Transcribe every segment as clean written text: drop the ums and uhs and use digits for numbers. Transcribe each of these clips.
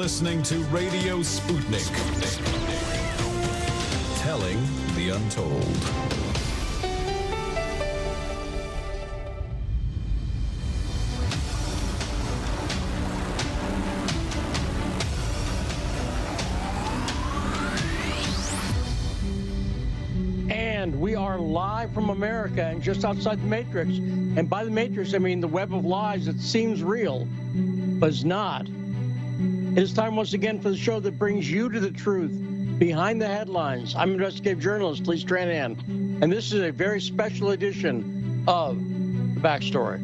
listening to Radio Sputnik. Telling the untold. And we are live from America and just outside the Matrix. And by the Matrix, I mean the web of lies that seems real, but is not. It is time once again for the show that brings you to the truth behind the headlines. I'm investigative journalist Lee Stranahan, and this is a very special edition of The Backstory.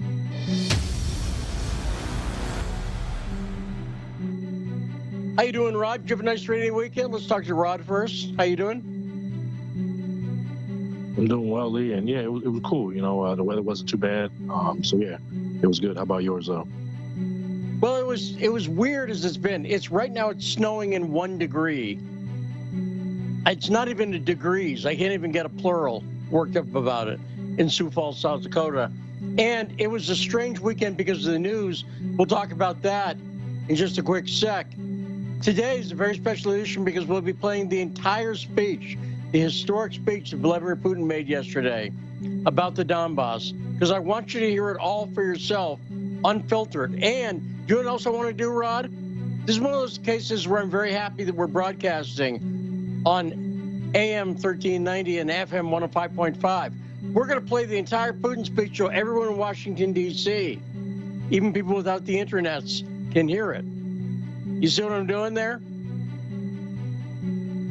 How you doing, Rod? Did you have a nice rainy weekend? Let's talk to Rod first. How you doing? I'm doing well, Lee, and yeah, it was cool. You know, the weather wasn't too bad, so yeah, it was good. How about yours, though? Well, it was weird as it's been. It's right now. It's snowing in 1 degree. It's not even in degrees. I can't even get a plural worked up about it in Sioux Falls, South Dakota. And it was a strange weekend because of the news. We'll talk about that in just a quick sec. Today is a very special edition because we'll be playing the entire speech, the historic speech that Vladimir Putin made yesterday about the Donbass, because I want you to hear it all for yourself, unfiltered. And you know what else I want to do, Rod? This is one of those cases where I'm very happy that we're broadcasting on AM 1390 and FM 105.5. We're going to play the entire Putin speech so everyone in Washington, D.C., even people without the internets, can hear it. You see what I'm doing there?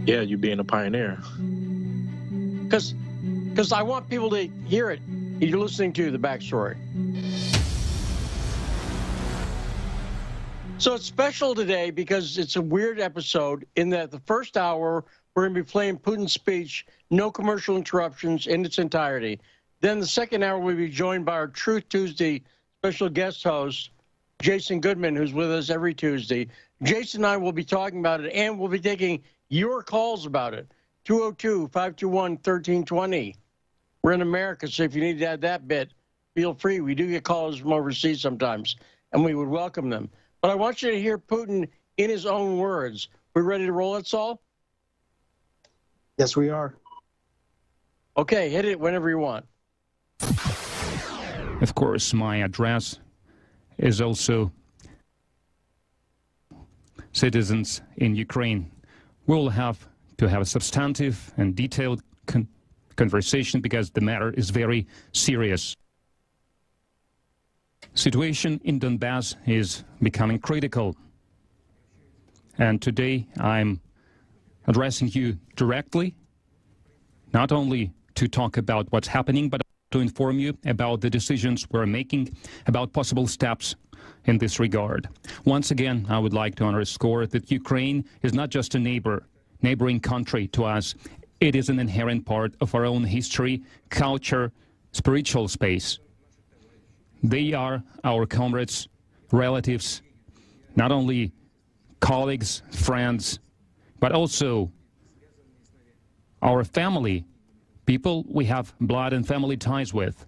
Yeah, you being a pioneer. Because I want people to hear it. You're listening to The Backstory. So it's special today because it's a weird episode in that the first hour, we're going to be playing Putin's speech, no commercial interruptions in its entirety. Then the second hour, we'll be joined by our Truth Tuesday special guest host, Jason Goodman, who's with us every Tuesday. Jason and I will be talking about it, and we'll be taking your calls about it. 202-521-1320. We're in America, so if you need to add that bit, feel free. We do get callers from overseas sometimes, and we would welcome them. But I want you to hear Putin in his own words. We ready to roll it, Saul? Yes, we are. Okay, hit it whenever you want. Of course, my address is also citizens in Ukraine. We'll have to have a substantive and detailed conversation because the matter is very serious. Situation in Donbass is becoming critical. And today I'm addressing you directly, not only to talk about what's happening, but to inform you about the decisions we're making, about possible steps in this regard. Once again, I would like to underscore that Ukraine is not just a neighboring country to us. It is an inherent part of our own history, culture, spiritual space. They are our comrades, relatives, not only colleagues, friends, but also our family, people we have blood and family ties with.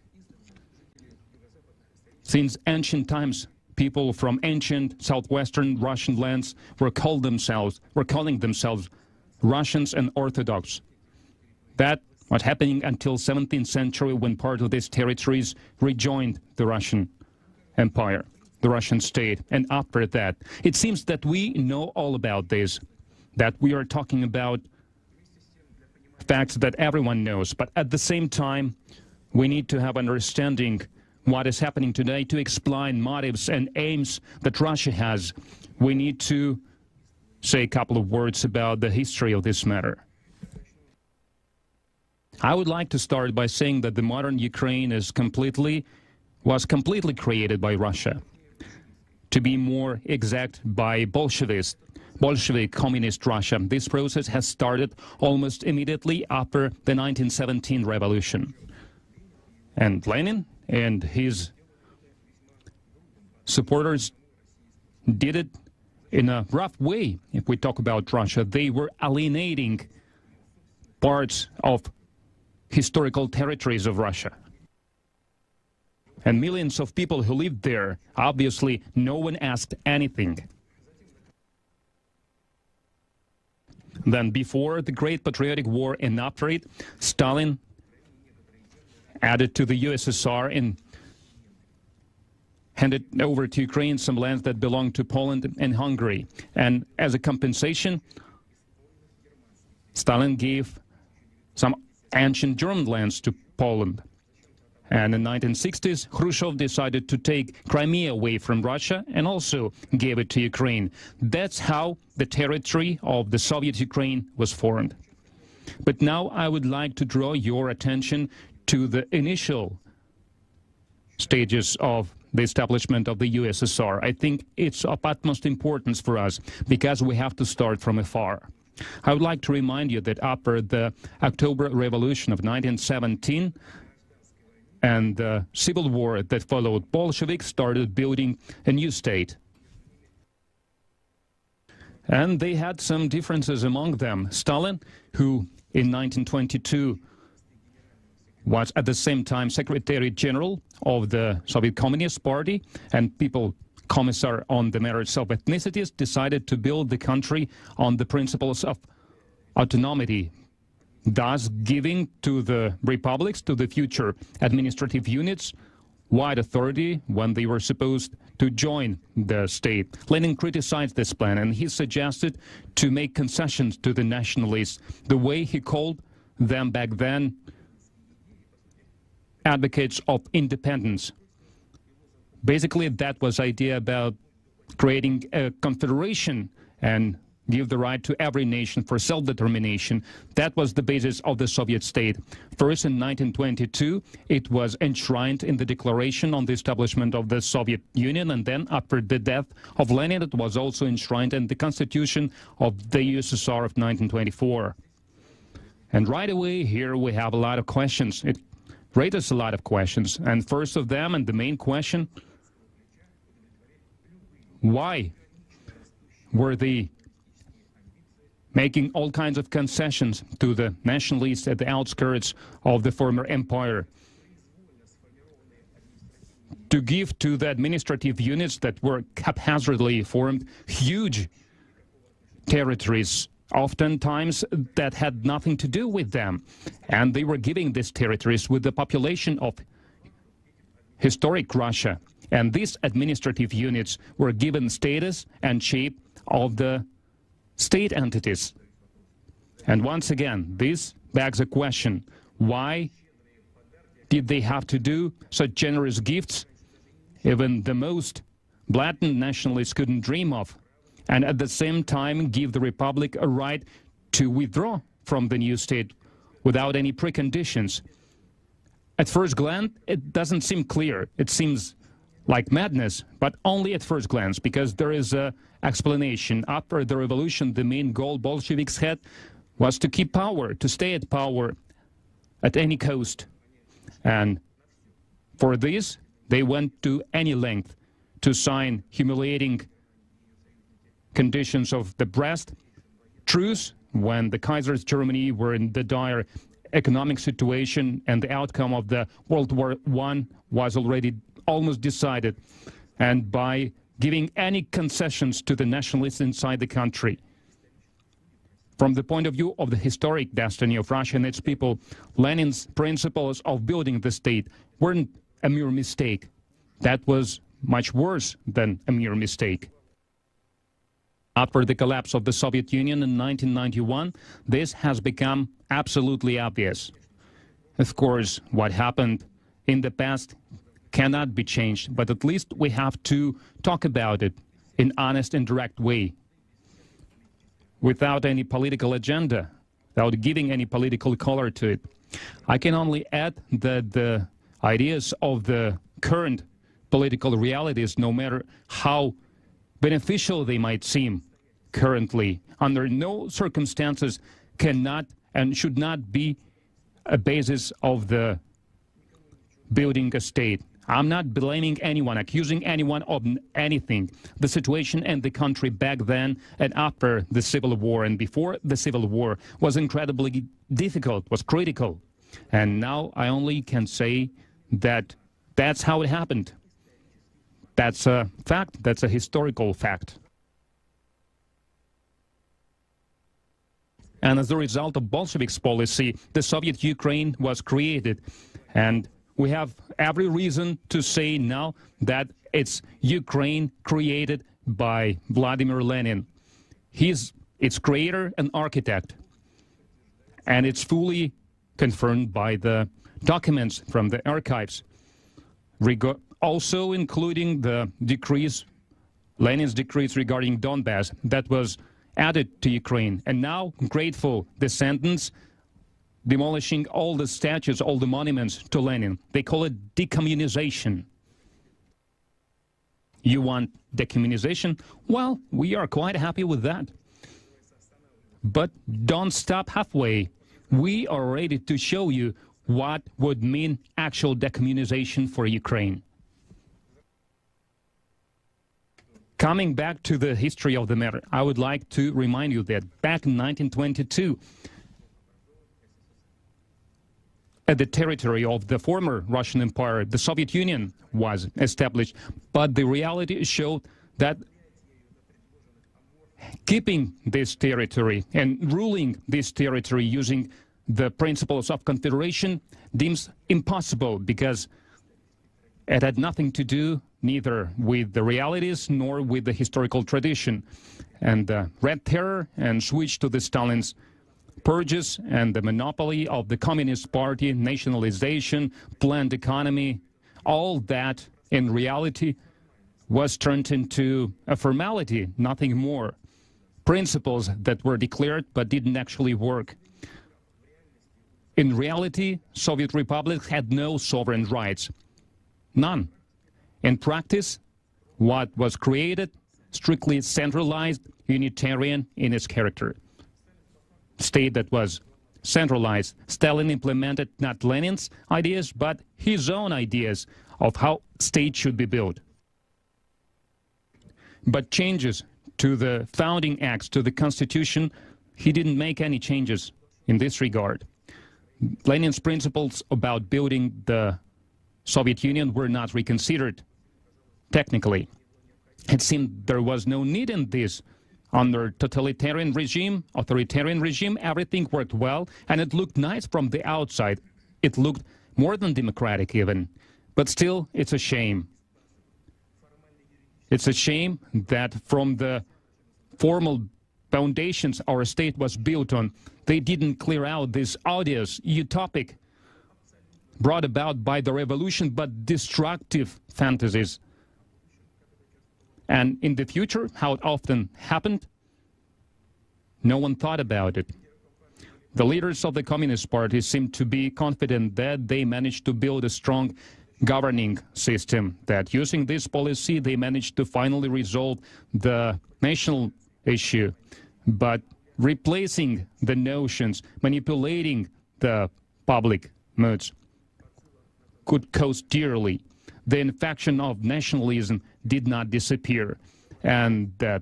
Since ancient times, people from ancient southwestern Russian lands were calling themselves Russians and Orthodox. That was happening until 17th century when part of these territories rejoined the Russian Empire, the Russian state. And after that, it seems that we know all about this, that we are talking about facts that everyone knows. But at the same time, we need to have understanding what is happening today to explain motives and aims that Russia has. We need to say a couple of words about the history of this matter. I would like to start by saying that the modern Ukraine was completely created by Russia. To be more exact, by Bolshevik communist Russia. This process has started almost immediately after the 1917 revolution. And Lenin and his supporters did it in a rough way. If we talk about Russia, they were alienating parts of historical territories of Russia. And millions of people who lived there, obviously no one asked anything. than before the Great Patriotic War, and after it, Stalin added to the USSR and handed over to Ukraine some lands that belonged to Poland and Hungary. And as a compensation, Stalin gave some ancient German lands to Poland. And in the 1960s, Khrushchev decided to take Crimea away from Russia and also gave it to Ukraine. That's how the territory of the Soviet Ukraine was formed. But now I would like to draw your attention to the initial stages of the establishment of the USSR. I think it's of utmost importance for us because we have to start from afar. I would like to remind you that after the October Revolution of 1917, and the civil war that followed, Bolsheviks started building a new state. And they had some differences among them. Stalin, who in 1922 was at the same time Secretary General of the Soviet Communist Party and People Commissar on the matters of ethnicities, decided to build the country on the principles of autonomy, thus giving to the republics, to the future administrative units, wide authority when they were supposed to join the state. Lenin criticized this plan, and he suggested to make concessions to the nationalists, the way he called them back then, advocates of independence. Basically, that was idea about creating a confederation and give the right to every nation for self-determination. That was the basis of the Soviet state. First, in 1922, it was enshrined in the Declaration on the Establishment of the Soviet Union, and then after the death of Lenin, it was also enshrined in the Constitution of the USSR of 1924. And right away, here we have a lot of questions. It raises a lot of questions. And first of them, and the main question, why were they making all kinds of concessions to the nationalists at the outskirts of the former empire, to give to the administrative units that were haphazardly formed huge territories, oftentimes that had nothing to do with them. And they were giving these territories with the population of historic Russia. And these administrative units were given status and shape of the state entities. And once again, this begs a question: why did they have to do such generous gifts even the most blatant nationalists couldn't dream of, and at the same time give the republic a right to withdraw from the new state without any preconditions? At first glance, it doesn't seem clear. It seems like madness, but only at first glance, because there is an explanation. After the revolution, the main goal Bolsheviks had was to keep power, to stay at power at any cost. And for this, they went to any length to sign humiliating conditions of the Brest truce when the Kaiser's Germany were in the dire economic situation and the outcome of the World War I was already almost decided, and by giving any concessions to the nationalists inside the country. From the point of view of the historic destiny of Russia and its people, Lenin's principles of building the state weren't a mere mistake. That was much worse than a mere mistake. After the collapse of the Soviet Union in 1991, this has become absolutely obvious. Of course, what happened in the past cannot be changed, but at least we have to talk about it in honest and direct way, without any political agenda, without giving any political color to it. I can only add that the ideas of the current political realities, no matter how beneficial they might seem currently, under no circumstances cannot and should not be a basis of the building a state. I'm not blaming anyone, accusing anyone of anything. The situation in the country back then and after the Civil War and before the Civil War was incredibly difficult, was critical. And now I only can say that that's how it happened. That's a fact, that's a historical fact. And as a result of Bolsheviks' policy, the Soviet Ukraine was created. And we have every reason to say now that it's Ukraine created by Vladimir Lenin. He's its creator and architect. And it's fully confirmed by the documents from the archives, also including the decrees, Lenin's decrees regarding Donbass that was added to Ukraine. And now grateful descendants demolishing all the statues, all the monuments to Lenin. They call it decommunization. You want decommunization? Well, we are quite happy with that. But don't stop halfway. We are ready to show you what would mean actual decommunization for Ukraine. Coming back to the history of the matter, I would like to remind you that back in 1922, at the territory of the former Russian Empire, the Soviet Union was established, but the reality showed that keeping this territory and ruling this territory using the principles of confederation deems impossible, because it had nothing to do neither with the realities nor with the historical tradition. And the Red Terror and switch to the Stalin's purges and the monopoly of the Communist Party, nationalization, planned economy, all that in reality was turned into a formality, nothing more. Principles that were declared but didn't actually work. In reality, Soviet republics had no sovereign rights. None. In practice, what was created, strictly centralized, unitarian in its character. State that was centralized. Stalin implemented not Lenin's ideas, but his own ideas of how state should be built. But changes to the founding acts, to the constitution, he didn't make any changes in this regard. Lenin's principles about building the Soviet Union were not reconsidered technically. It seemed there was no need in this. Under totalitarian regime, authoritarian regime, everything worked well, and it looked nice from the outside. It looked more than democratic even. But still, it's a shame. It's a shame that from the formal foundations our state was built on, they didn't clear out this odious, utopic, brought about by the revolution, but destructive fantasies. And in the future, how it often happened, no one thought about it. The leaders of the Communist Party seemed to be confident that they managed to build a strong governing system, that using this policy they managed to finally resolve the national issue. But replacing the notions, manipulating the public moods could cost dearly. The infection of nationalism did not disappear, and that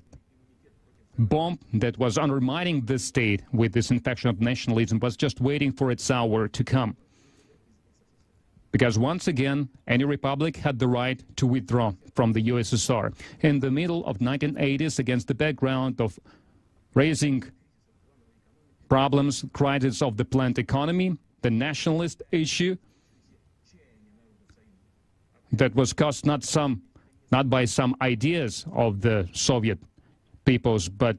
bomb that was undermining the state with this infection of nationalism was just waiting for its hour to come. Because once again, any republic had the right to withdraw from the USSR. In the middle of 1980s, against the background of raising problems, crisis of the planned economy, the nationalist issue that was caused not by some ideas of the Soviet peoples, but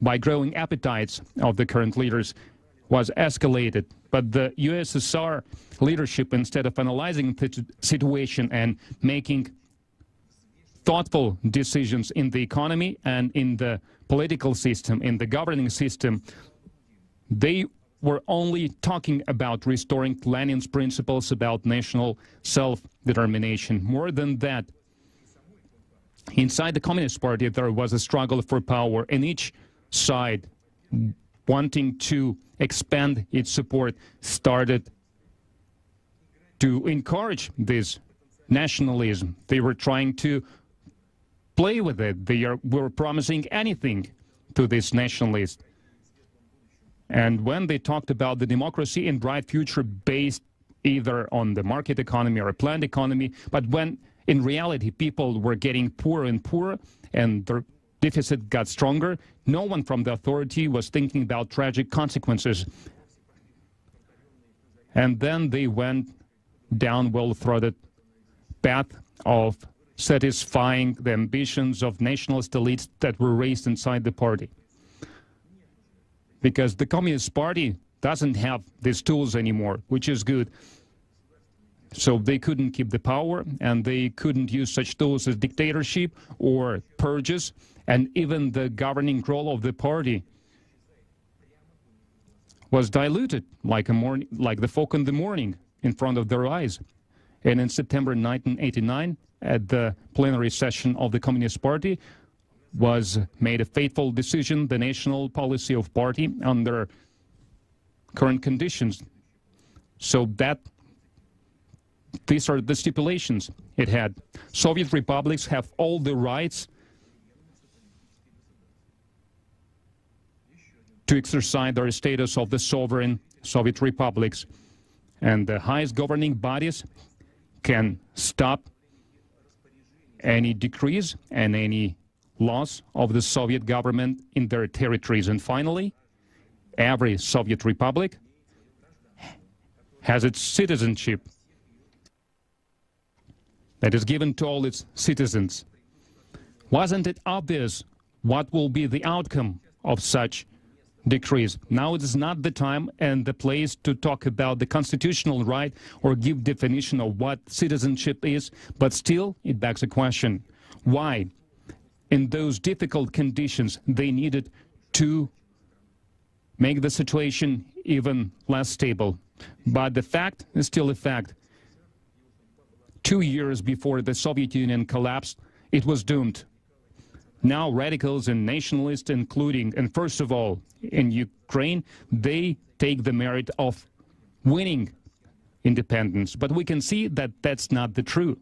by growing appetites of the current leaders, was escalated. But the USSR leadership, instead of analyzing the situation and making thoughtful decisions in the economy and in the political system, in the governing system, they were only talking about restoring Lenin's principles about national self-determination. More than that, inside the Communist Party, there was a struggle for power, and each side, wanting to expand its support, started to encourage this nationalism. They were trying to play with it. They were promising anything to this nationalists. And when they talked about the democracy and bright future based either on the market economy or a planned economy, but when in reality people were getting poorer and poorer and their deficit got stronger. No one from the authority was thinking about tragic consequences. And then they went down well-throated path of satisfying the ambitions of nationalist elites that were raised inside the party. Because the Communist Party doesn't have these tools anymore, which is good. So they couldn't keep the power, and they couldn't use such tools as dictatorship or purges, and even the governing role of the party was diluted like the fog in the morning in front of their eyes. And in September 1989, at the plenary session of the Communist Party, was made a fateful decision, the national policy of party under current conditions. So these are the stipulations it had. Soviet republics have all the rights to exercise their status of the sovereign Soviet republics. And the highest governing bodies can stop any decrees and any loss of the Soviet government in their territories. And finally, every Soviet republic has its citizenship that is given to all its citizens. Wasn't it obvious what will be the outcome of such decrees? Now it is not the time and the place to talk about the constitutional right or give definition of what citizenship is, but still it begs a question. Why, in those difficult conditions, they needed to make the situation even less stable? But the fact is still a fact. 2 years before the Soviet Union collapsed, it was doomed. Now radicals and nationalists, including, and first of all, in Ukraine, they take the merit of winning independence. But we can see that that's not the truth.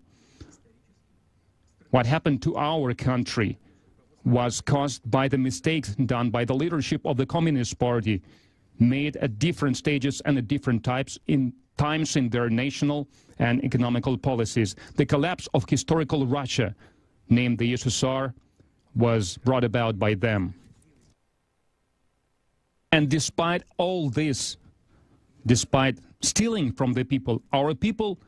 What happened to our country was caused by the mistakes done by the leadership of the Communist Party, made at different stages and at different times in their national and economical policies. The collapse of historical Russia, named the USSR, was brought about by them. And despite all this, despite stealing from the people, our people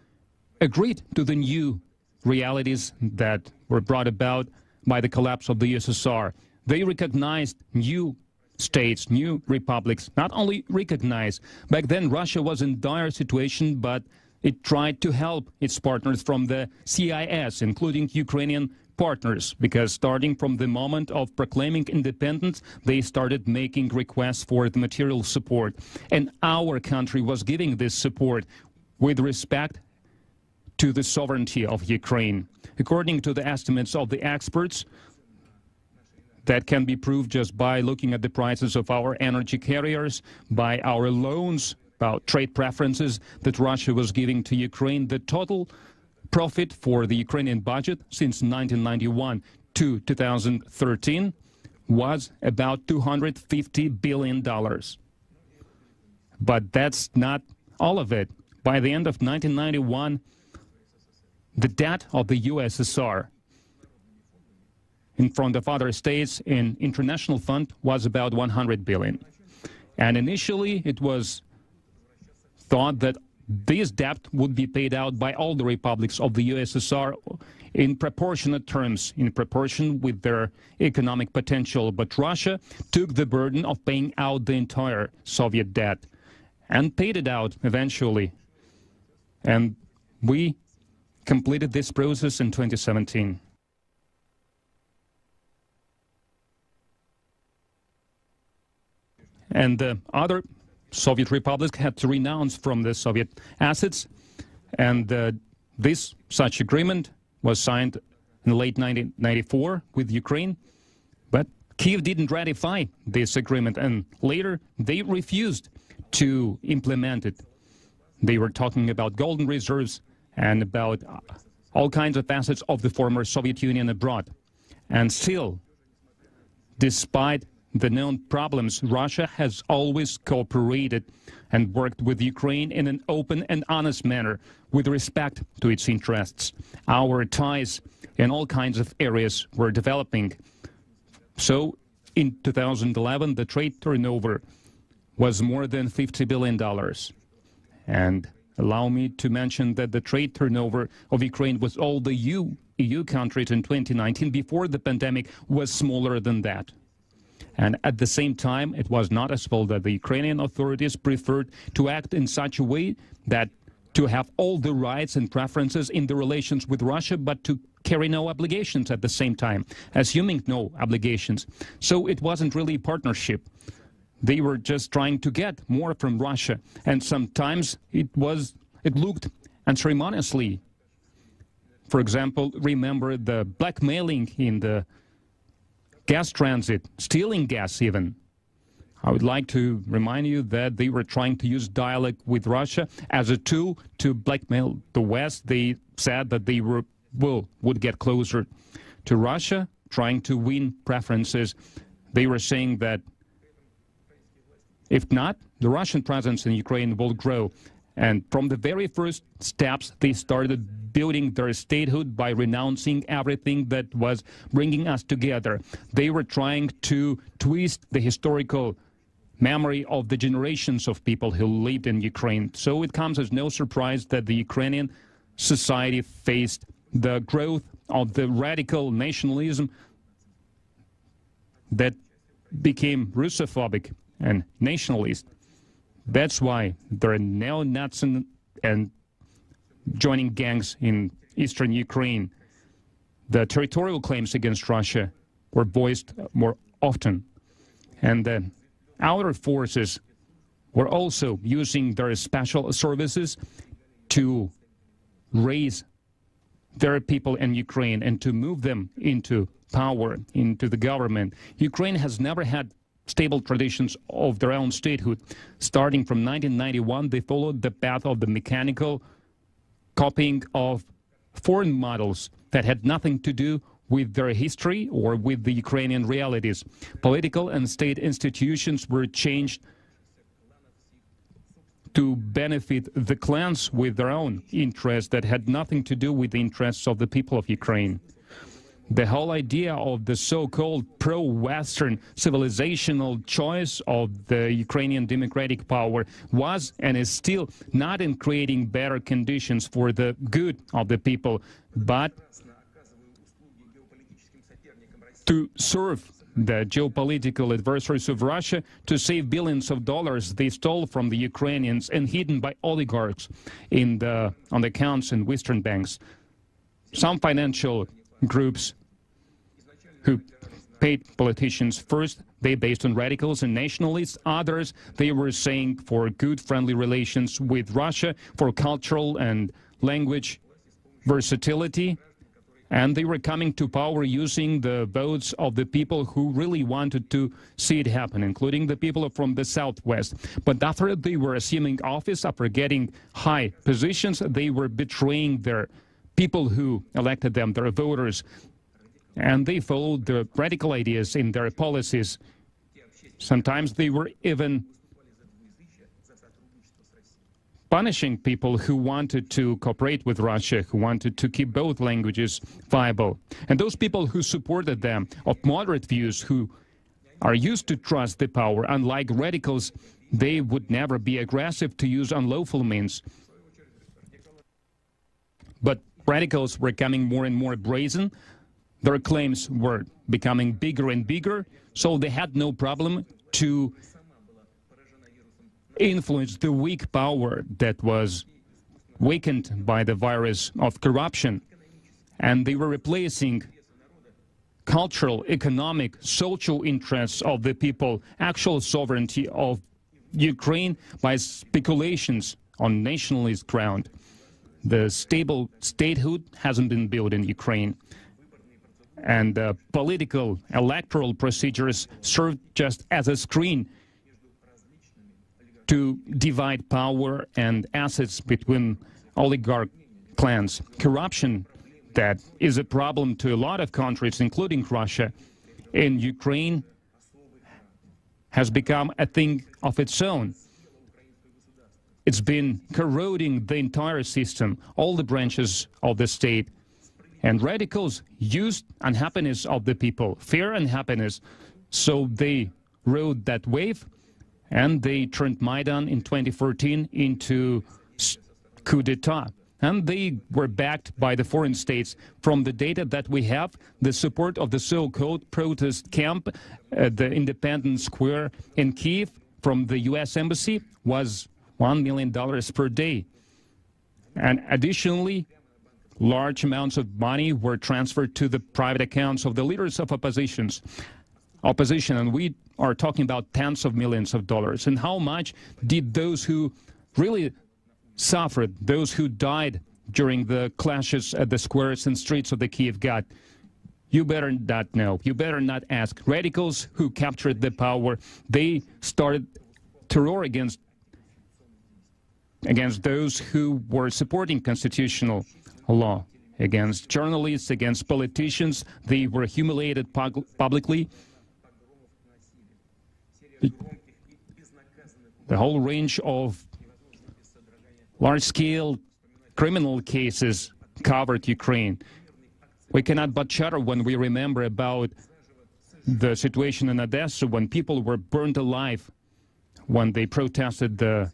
agreed to the new realities that were brought about by the collapse of the USSR. They recognized new states, new republics, not only recognized. Back then, Russia was in dire situation, but it tried to help its partners from the CIS, including Ukrainian partners, because starting from the moment of proclaiming independence, they started making requests for the material support. And our country was giving this support with respect to the sovereignty of Ukraine. According to the estimates of the experts, that can be proved just by looking at the prices of our energy carriers, by our loans, about trade preferences that Russia was giving to Ukraine. The total profit for the Ukrainian budget since 1991 to 2013 was about $250 billion. But that's not all of it. By the end of 1991, the debt of the USSR in front of other states in international fund was about 100 billion. And initially it was thought that this debt would be paid out by all the republics of the USSR in proportionate terms, in proportion with their economic potential. But Russia took the burden of paying out the entire Soviet debt and paid it out eventually. And we completed this process in 2017. And the other Soviet republics had to renounce from the Soviet assets, and such agreement was signed in late 1994 with Ukraine, but Kiev didn't ratify this agreement, and later they refused to implement it. They were talking about golden reserves and about all kinds of assets of the former Soviet Union abroad. And still, despite the known problems, Russia has always cooperated and worked with Ukraine in an open and honest manner with respect to its interests. Our ties in all kinds of areas were developing So in 2011, the trade turnover was more than $50 billion. And allow me to mention that the trade turnover of Ukraine with all the EU countries in 2019 before the pandemic was smaller than that. And at the same time, it was noticeable that the Ukrainian authorities preferred to act in such a way that to have all the rights and preferences in the relations with Russia, but to carry no obligations at the same time, assuming no obligations. So it wasn't really a partnership. They were just trying to get more from Russia, and sometimes it looked unceremoniously. For example, remember the blackmailing in the gas transit, stealing gas even. I would like to remind you that they were trying to use dialogue with Russia as a tool to blackmail the West. They said that they would get closer to Russia, trying to win preferences. They were saying that if not, the Russian presence in Ukraine will grow. And from the very first steps, they started building their statehood by renouncing everything that was bringing us together. They were trying to twist the historical memory of the generations of people who lived in Ukraine. So it comes as no surprise that the Ukrainian society faced the growth of the radical nationalism that became Russophobic and nationalist. That's why there are neo-Nazis and joining gangs in eastern Ukraine. The territorial claims against Russia were voiced more often. And the outer forces were also using their special services to raise their people in Ukraine and to move them into power, into the government. Ukraine has never had stable traditions of their own statehood. Starting from 1991, they followed the path of the mechanical copying of foreign models that had nothing to do with their history or with the Ukrainian realities. Political and state institutions were changed to benefit the clans with their own interests that had nothing to do with the interests of the people of Ukraine. The whole idea of the so-called pro-Western civilizational choice of the Ukrainian democratic power was and is still not in creating better conditions for the good of the people, but to serve the geopolitical adversaries of Russia to save billions of dollars they stole from the Ukrainians and hidden by oligarchs on the accounts in Western banks. Some financial groups who paid politicians first, they based on radicals and nationalists. Others, they were saying for good, friendly relations with Russia, for cultural and language versatility. And they were coming to power using the votes of the people who really wanted to see it happen, including the people from the Southwest. But after they were assuming office, after getting high positions, they were betraying their people who elected them, their voters. And they followed the radical ideas in their policies. Sometimes they were even punishing people who wanted to cooperate with Russia, who wanted to keep both languages viable. And those people who supported them, of moderate views, who are used to trust the power, unlike radicals, they would never be aggressive to use unlawful means. But radicals were becoming more and more brazen. Their claims were becoming bigger and bigger, so they had no problem to influence the weak power that was weakened by the virus of corruption. And they were replacing cultural, economic, social interests of the people, actual sovereignty of Ukraine by speculations on nationalist ground. The stable statehood hasn't been built in Ukraine. And political electoral procedures served just as a screen to divide power and assets between oligarch clans. Corruption, that is a problem to a lot of countries, including Russia, in Ukraine has become a thing of its own. It's been corroding the entire system, all the branches of the state. And radicals used unhappiness of the people, fear and happiness. So they rode that wave, and they turned Maidan in 2014 into coup d'etat. And they were backed by the foreign states. From the data that we have, the support of the so-called protest camp at the Independence Square in Kyiv from the U.S. Embassy was $1 million per day. And additionally, large amounts of money were transferred to the private accounts of the leaders of opposition, and we are talking about tens of millions of dollars. And how much did those who really suffered, those who died during the clashes at the squares and streets of the Kyiv got? You better not know. You better not ask. Radicals who captured the power, they started terror against those who were supporting constitutional law, against journalists, against politicians. They were humiliated publicly. The whole range of large-scale criminal cases covered Ukraine. We cannot but shudder when we remember about the situation in Odessa, when people were burned alive when they protested the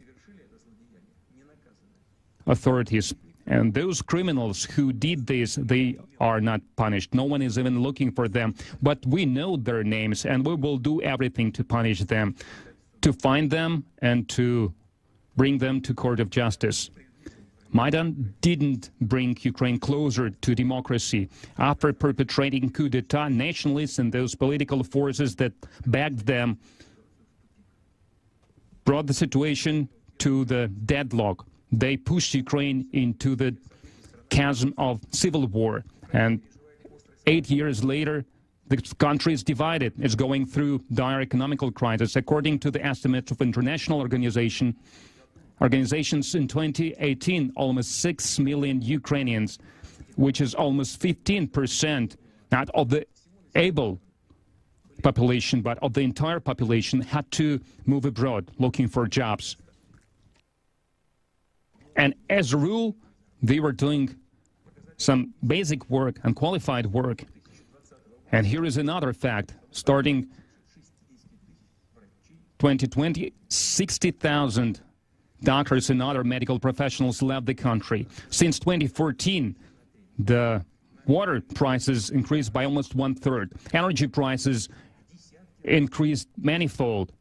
authorities. And those criminals who did this, they are not punished. No one is even looking for them. But we know their names, and we will do everything to punish them, to find them, and to bring them to court of justice. Maidan didn't bring Ukraine closer to democracy. After perpetrating coup d'etat, nationalists and those political forces that backed them brought the situation to the deadlock. They pushed Ukraine into the chasm of civil war. And 8 years later, the country is divided. It's going through dire economical crisis. According to the estimates of international organizations in 2018, almost 6 million Ukrainians, which is almost 15%, not of the able population, but of the entire population, had to move abroad looking for jobs. And as a rule, they were doing some basic work, unqualified work. And here is another fact. Starting 2020, 60,000 doctors and other medical professionals left the country. Since 2014, the water prices increased by almost 1/3. Energy prices increased manifold.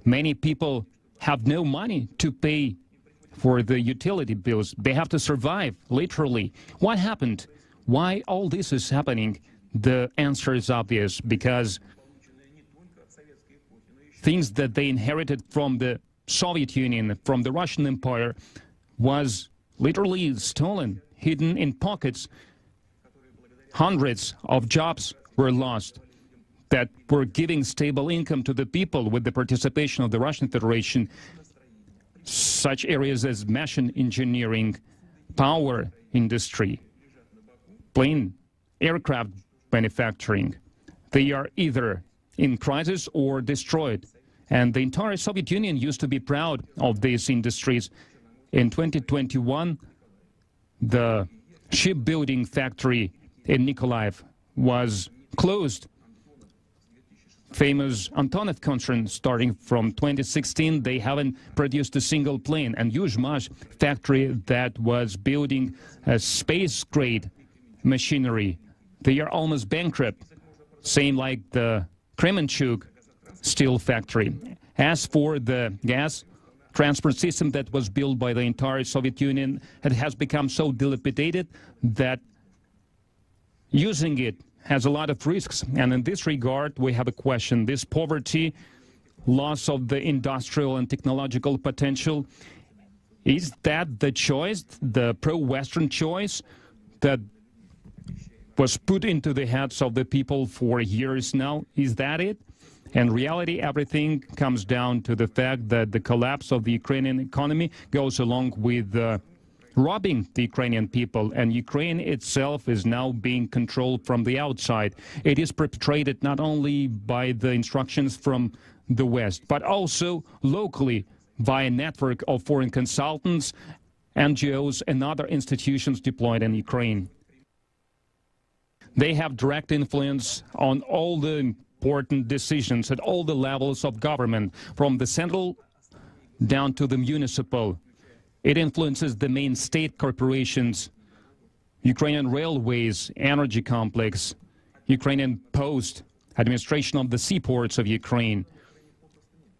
Many people have no money to pay for the utility bills. They have to survive, literally. What happened? Why all this is happening? The answer is obvious, because things that they inherited from the Soviet Union, from the Russian Empire, was literally stolen, hidden in pockets. Hundreds of jobs were lost that were giving stable income to the people with the participation of the Russian Federation. Such areas as machine engineering, power industry, plane, aircraft manufacturing, they are either in crisis or destroyed. And the entire Soviet Union used to be proud of these industries. In 2021, the shipbuilding factory in Nikolaev was closed. Famous Antonov concern, starting from 2016, they haven't produced a single plane. And Yuzhmash factory that was building a space-grade machinery, they are almost bankrupt. Same like the Kremenchuk steel factory. As for the gas transport system that was built by the entire Soviet Union, it has become so dilapidated that using it has a lot of risks. And in this regard, we have a question. This poverty, loss of the industrial and technological potential, is that the choice, the pro-Western choice that was put into the heads of the people for years now? Is that it? In reality, everything comes down to the fact that the collapse of the Ukrainian economy goes along with robbing the Ukrainian people, and Ukraine itself is now being controlled from the outside. It is perpetrated not only by the instructions from the West, but also locally by a network of foreign consultants, NGOs, and other institutions deployed in Ukraine. They have direct influence on all the important decisions at all the levels of government, from the central down to the municipal. It influences the main state corporations, Ukrainian railways, energy complex, Ukrainian post, administration of the seaports of Ukraine.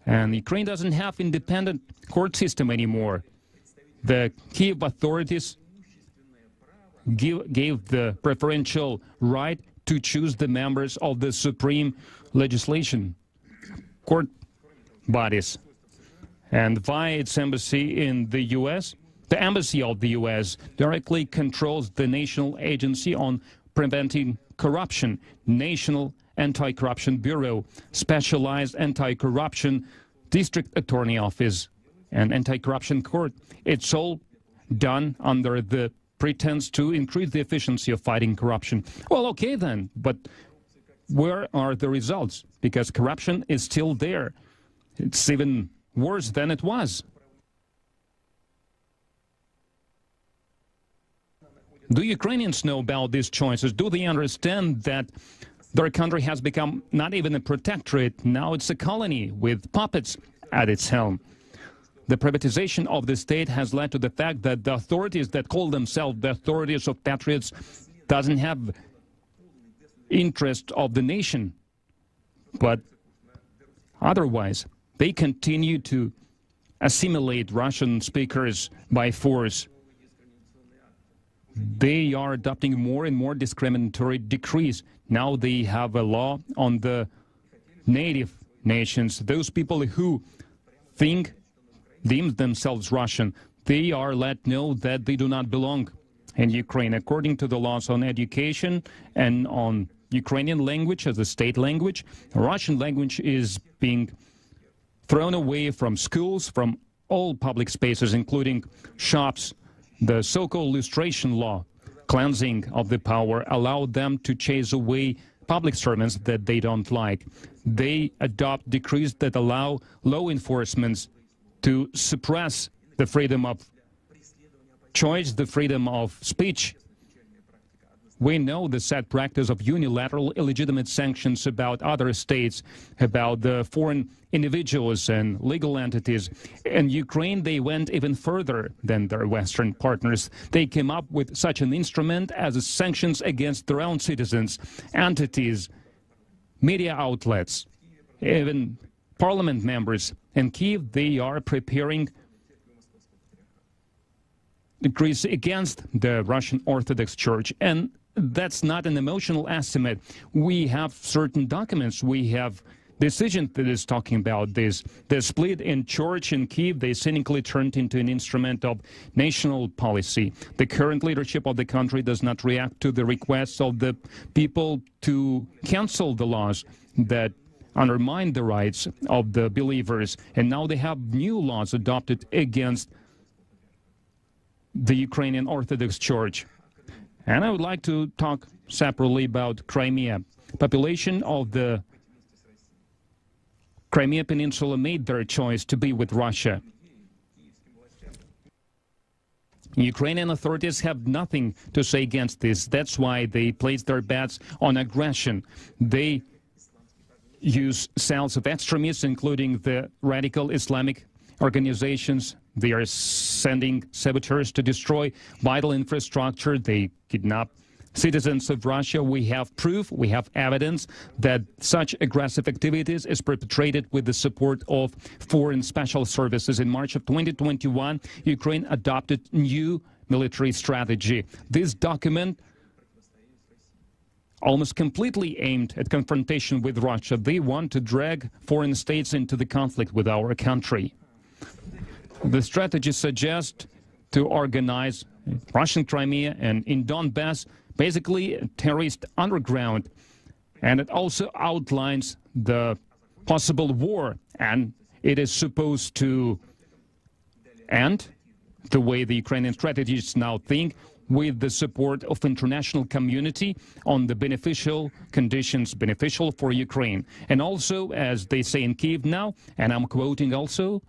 And Ukraine doesn't have independent court system anymore. The Kyiv authorities gave the preferential right to choose the members of the supreme legislation court bodies. And via its embassy in the U.S., the embassy of the U.S. directly controls the National Agency on Preventing Corruption, National Anti-Corruption Bureau, Specialized Anti-Corruption District Attorney Office, and Anti-Corruption Court. It's all done under the pretense to increase the efficiency of fighting corruption. Well, okay then, but where are the results? Because corruption is still there. It's even worse than it was. Do Ukrainians know about these choices? Do they understand that their country has become not even a protectorate, now it's a colony with puppets at its helm? The privatization of the state has led to the fact that the authorities that call themselves the authorities of patriots doesn't have interest of the nation, but otherwise they continue to assimilate Russian speakers by force. They are adopting more and more discriminatory decrees. Now they have a law on the native nations, those people who deem themselves Russian. They are let know that they do not belong in Ukraine. According to the laws on education and on Ukrainian language as a state language, Russian language is being thrown away from schools, from all public spaces, including shops. The so-called lustration law, cleansing of the power, allowed them to chase away public servants that they don't like. They adopt decrees that allow law enforcement to suppress the freedom of choice, the freedom of speech. We know the sad practice of unilateral illegitimate sanctions about other states, about the foreign individuals and legal entities. In Ukraine, they went even further than their Western partners. They came up with such an instrument as sanctions against their own citizens, entities, media outlets, even parliament members. In Kyiv, they are preparing decrees against the Russian Orthodox Church. And that's not an emotional estimate. We have certain documents. We have decision that is talking about this. The split in church in Kyiv, they cynically turned into an instrument of national policy. The current leadership of the country does not react to the requests of the people to cancel the laws that undermine the rights of the believers. And now they have new laws adopted against the Ukrainian Orthodox Church. And I would like to talk separately about Crimea. Population of the Crimea Peninsula made their choice to be with Russia. Ukrainian authorities have nothing to say against this. That's why they place their bets on aggression. They use cells of extremists, including the radical Islamic organizations. They are sending saboteurs to destroy vital infrastructure. They kidnap citizens of Russia. We have proof, we have evidence that such aggressive activities is perpetrated with the support of foreign special services. In March of 2021, Ukraine adopted new military strategy. This document almost completely aimed at confrontation with Russia. They want to drag foreign states into the conflict with our country. The strategy suggests to organize Russian Crimea and in Donbass, basically a terrorist underground. And it also outlines the possible war, and it is supposed to end, the way the Ukrainian strategists now think, with the support of international community on the beneficial conditions, beneficial for Ukraine. And also, as they say in Kyiv now, and I'm quoting also,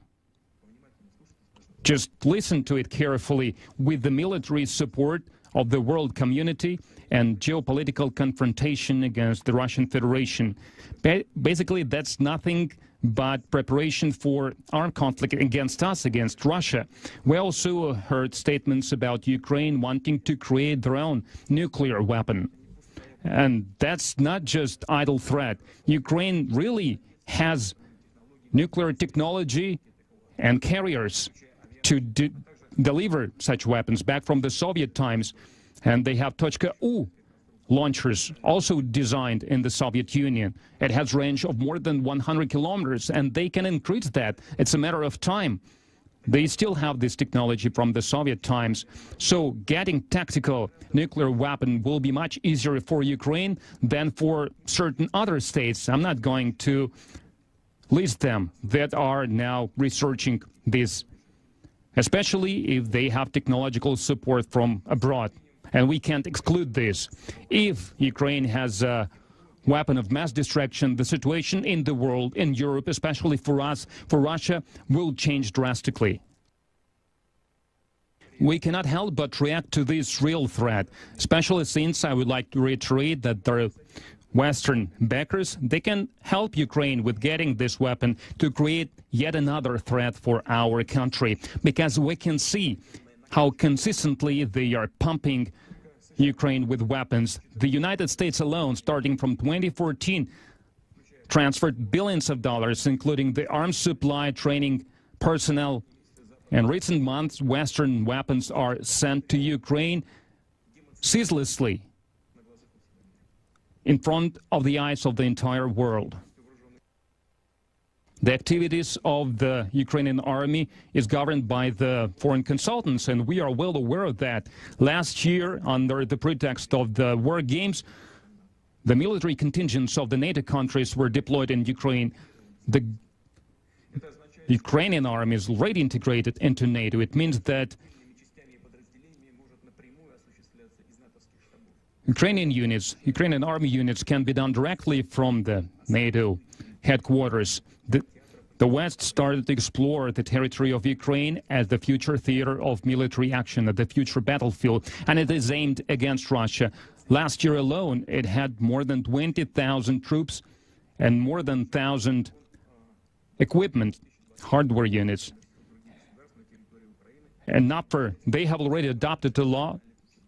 just listen to it carefully, with the military support of the world community and geopolitical confrontation against the Russian Federation. Basically, that's nothing but preparation for armed conflict against us, against Russia. We also heard statements about Ukraine wanting to create their own nuclear weapon. And that's not just idle threat. Ukraine really has nuclear technology and carriers to deliver such weapons back from the Soviet times. And they have Tochka-U launchers, also designed in the Soviet Union. It has range of more than 100 kilometers, and they can increase that. It's a matter of time. They still have this technology from the Soviet times. So getting tactical nuclear weapon will be much easier for Ukraine than for certain other states. I'm not going to list them that are now researching this, especially if they have technological support from abroad. And we can't exclude this. If Ukraine has a weapon of mass destruction, the situation in the world, in Europe, especially for us, for Russia, will change drastically. We cannot help but react to this real threat, especially since I would like to reiterate that there are Western backers. They can help Ukraine with getting this weapon to create yet another threat for our country, because we can see how consistently they are pumping Ukraine with weapons. The United States alone, starting from 2014, transferred billions of dollars, including the arms supply, training, personnel. In recent months, Western weapons are sent to Ukraine ceaselessly in front of the eyes of the entire world. The activities of the Ukrainian army is governed by the foreign consultants, and we are well aware of that. Last year, under the pretext of the war games, the military contingents of the NATO countries were deployed in Ukraine. The Ukrainian army is already integrated into NATO. It means that Ukrainian army units can be done directly from the NATO headquarters. The West started to explore the territory of Ukraine as the future theater of military action, at the future battlefield, and it is aimed against Russia. Last year alone, it had more than 20,000 troops and more than 1,000 equipment, hardware units. And NAPFER, they have already adopted a law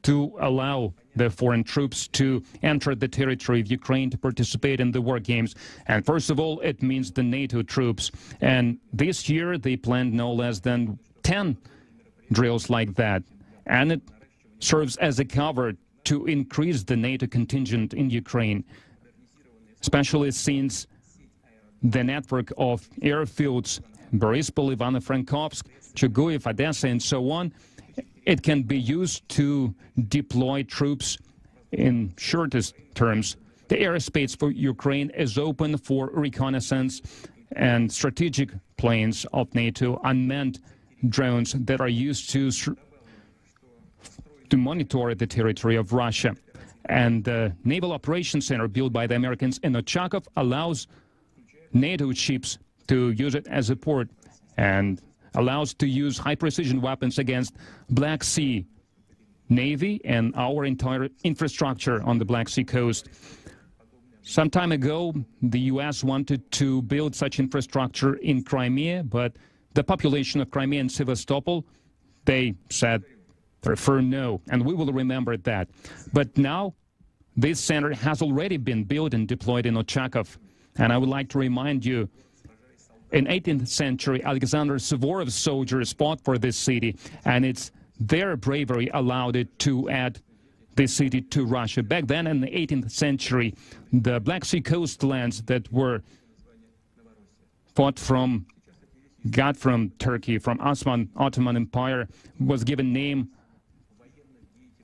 to allow the foreign troops to enter the territory of Ukraine to participate in the war games. And first of all, it means the NATO troops. And this year, they planned no less than 10 drills like that. And it serves as a cover to increase the NATO contingent in Ukraine, especially since the network of airfields, Borispol, Ivano-Frankovsk, Chuguyev, Odessa, and so on, it can be used to deploy troops in shortest terms. The airspace for Ukraine is open for reconnaissance and strategic planes of NATO, unmanned drones that are used to monitor the territory of Russia. And the Naval Operations Center built by the Americans in Ochakov allows NATO ships to use it as a port and allows to use high-precision weapons against Black Sea Navy and our entire infrastructure on the Black Sea coast. Some time ago, the U.S. wanted to build such infrastructure in Crimea, but the population of Crimea and Sevastopol, they said, prefer no, and we will remember that. But now, this center has already been built and deployed in Ochakov, and I would like to remind you, in 18th century, Alexander Suvorov's soldiers fought for this city, and it's their bravery allowed it to add this city to Russia. Back then, in the 18th century, the Black Sea coastlands that were got from Turkey, from Ottoman Empire, was given name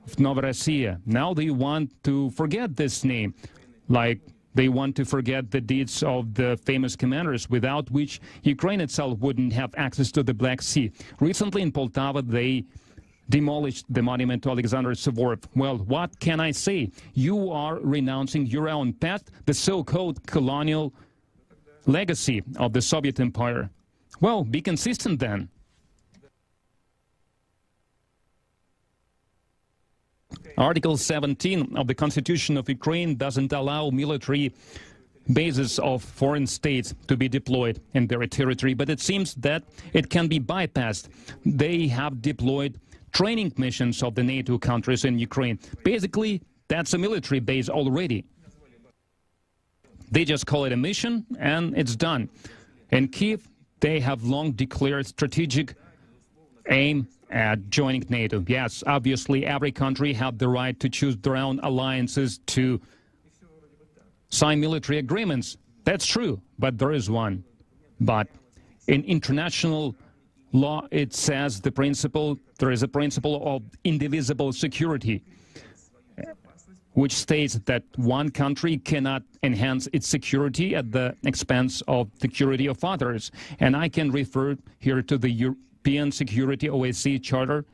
of Novorossiya. Now they want to forget this name, like they want to forget the deeds of the famous commanders, without which Ukraine itself wouldn't have access to the Black Sea. Recently in Poltava, they demolished the monument to Alexander Suvorov. Well, what can I say? You are renouncing your own past, the so-called colonial legacy of the Soviet Empire. Well, be consistent then. Article 17 of the Constitution of Ukraine doesn't allow military bases of foreign states to be deployed in their territory, but it seems that it can be bypassed. They have deployed training missions of the NATO countries in Ukraine. Basically, that's a military base already. They just call it a mission, and it's done. In Kyiv, they have long declared strategic aim at joining NATO. Yes, obviously, every country has the right to choose their own alliances, to sign military agreements. That's true, but there is one. But in international law, it says there is a principle of indivisible security, which states that one country cannot enhance its security at the expense of security of others. And I can refer here to the European Security OSCE Charter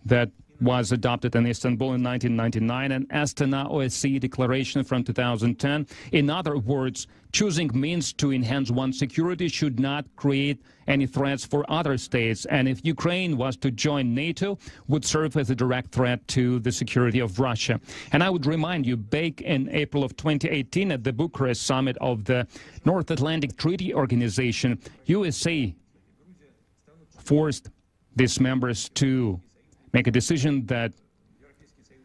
that was adopted in Istanbul in 1999 and Astana OSCE Declaration from 2010. In other words, choosing means to enhance one's security should not create any threats for other states. And if Ukraine was to join NATO, would serve as a direct threat to the security of Russia. And I would remind you, back in April of 2018 at the Bucharest summit of the North Atlantic Treaty Organization, USA forced these members to make a decision that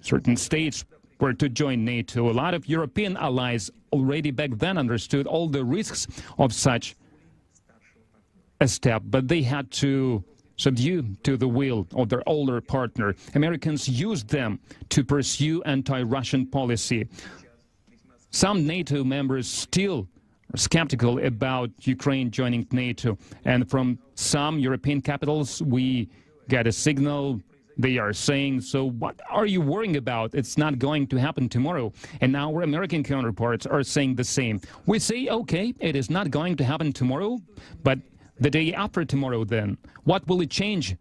certain states were to join NATO. A lot of European allies already back then understood all the risks of such a step, but they had to subdue to the will of their older partner. Americans used them to pursue anti-Russian policy. Some NATO members still are skeptical about Ukraine joining NATO, and from some European capitals we get a signal. They are saying, so what are you worrying about? It's not going to happen tomorrow. And our American counterparts are saying the same. We say, okay, it is not going to happen tomorrow, but the day after tomorrow then, what will it change?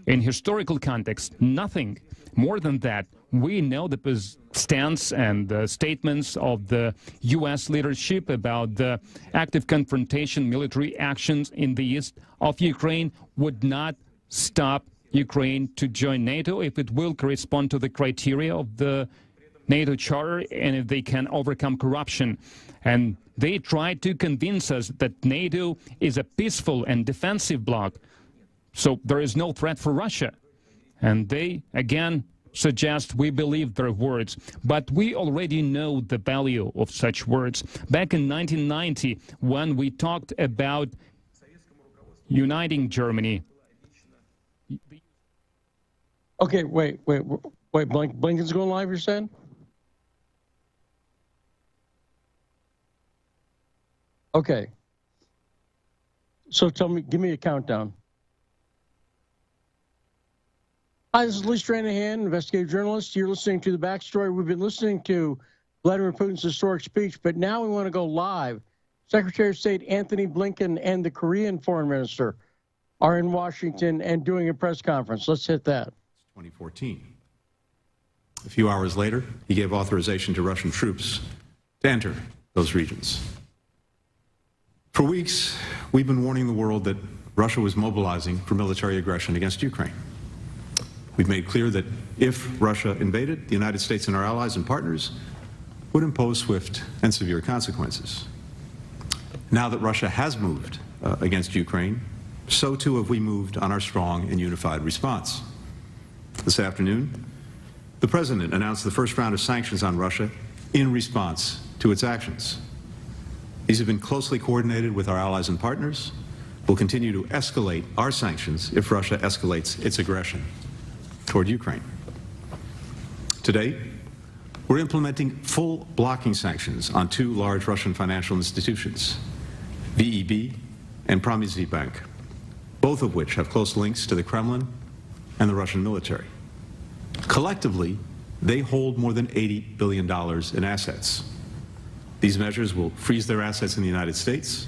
In historical context, nothing. More than that, we know the stance and the statements of the U.S. leadership about the active confrontation military actions in the east of Ukraine would not stop Ukraine to join NATO if it will correspond to the criteria of the NATO Charter and if they can overcome corruption. And they try to convince us that NATO is a peaceful and defensive bloc, so there is no threat for Russia. And they, again, suggest we believe their words, but we already know the value of such words. Back in 1990, when we talked about uniting Germany. Okay, wait. Blinken's going live, you're saying? Okay. So give me a countdown. Hi, this is Lee Stranahan, investigative journalist. You're listening to The Backstory. We've been listening to Vladimir Putin's historic speech, but now we want to go live. Secretary of State Antony Blinken and the Korean foreign minister are in Washington and doing a press conference. Let's hit that. 2014. A few hours later, he gave authorization to Russian troops to enter those regions. For weeks, we've been warning the world that Russia was mobilizing for military aggression against Ukraine. We've made clear that if Russia invaded, the United States and our allies and partners would impose swift and severe consequences. Now that Russia has moved against Ukraine, so too have we moved on our strong and unified response. This afternoon, the President announced the first round of sanctions on Russia in response to its actions. These have been closely coordinated with our allies and partners. We'll continue to escalate our sanctions if Russia escalates its aggression toward Ukraine. Today, we're implementing full blocking sanctions on two large Russian financial institutions, VEB and Promisbank, both of which have close links to the Kremlin and the Russian military. Collectively, they hold more than $80 billion in assets. These measures will freeze their assets in the United States,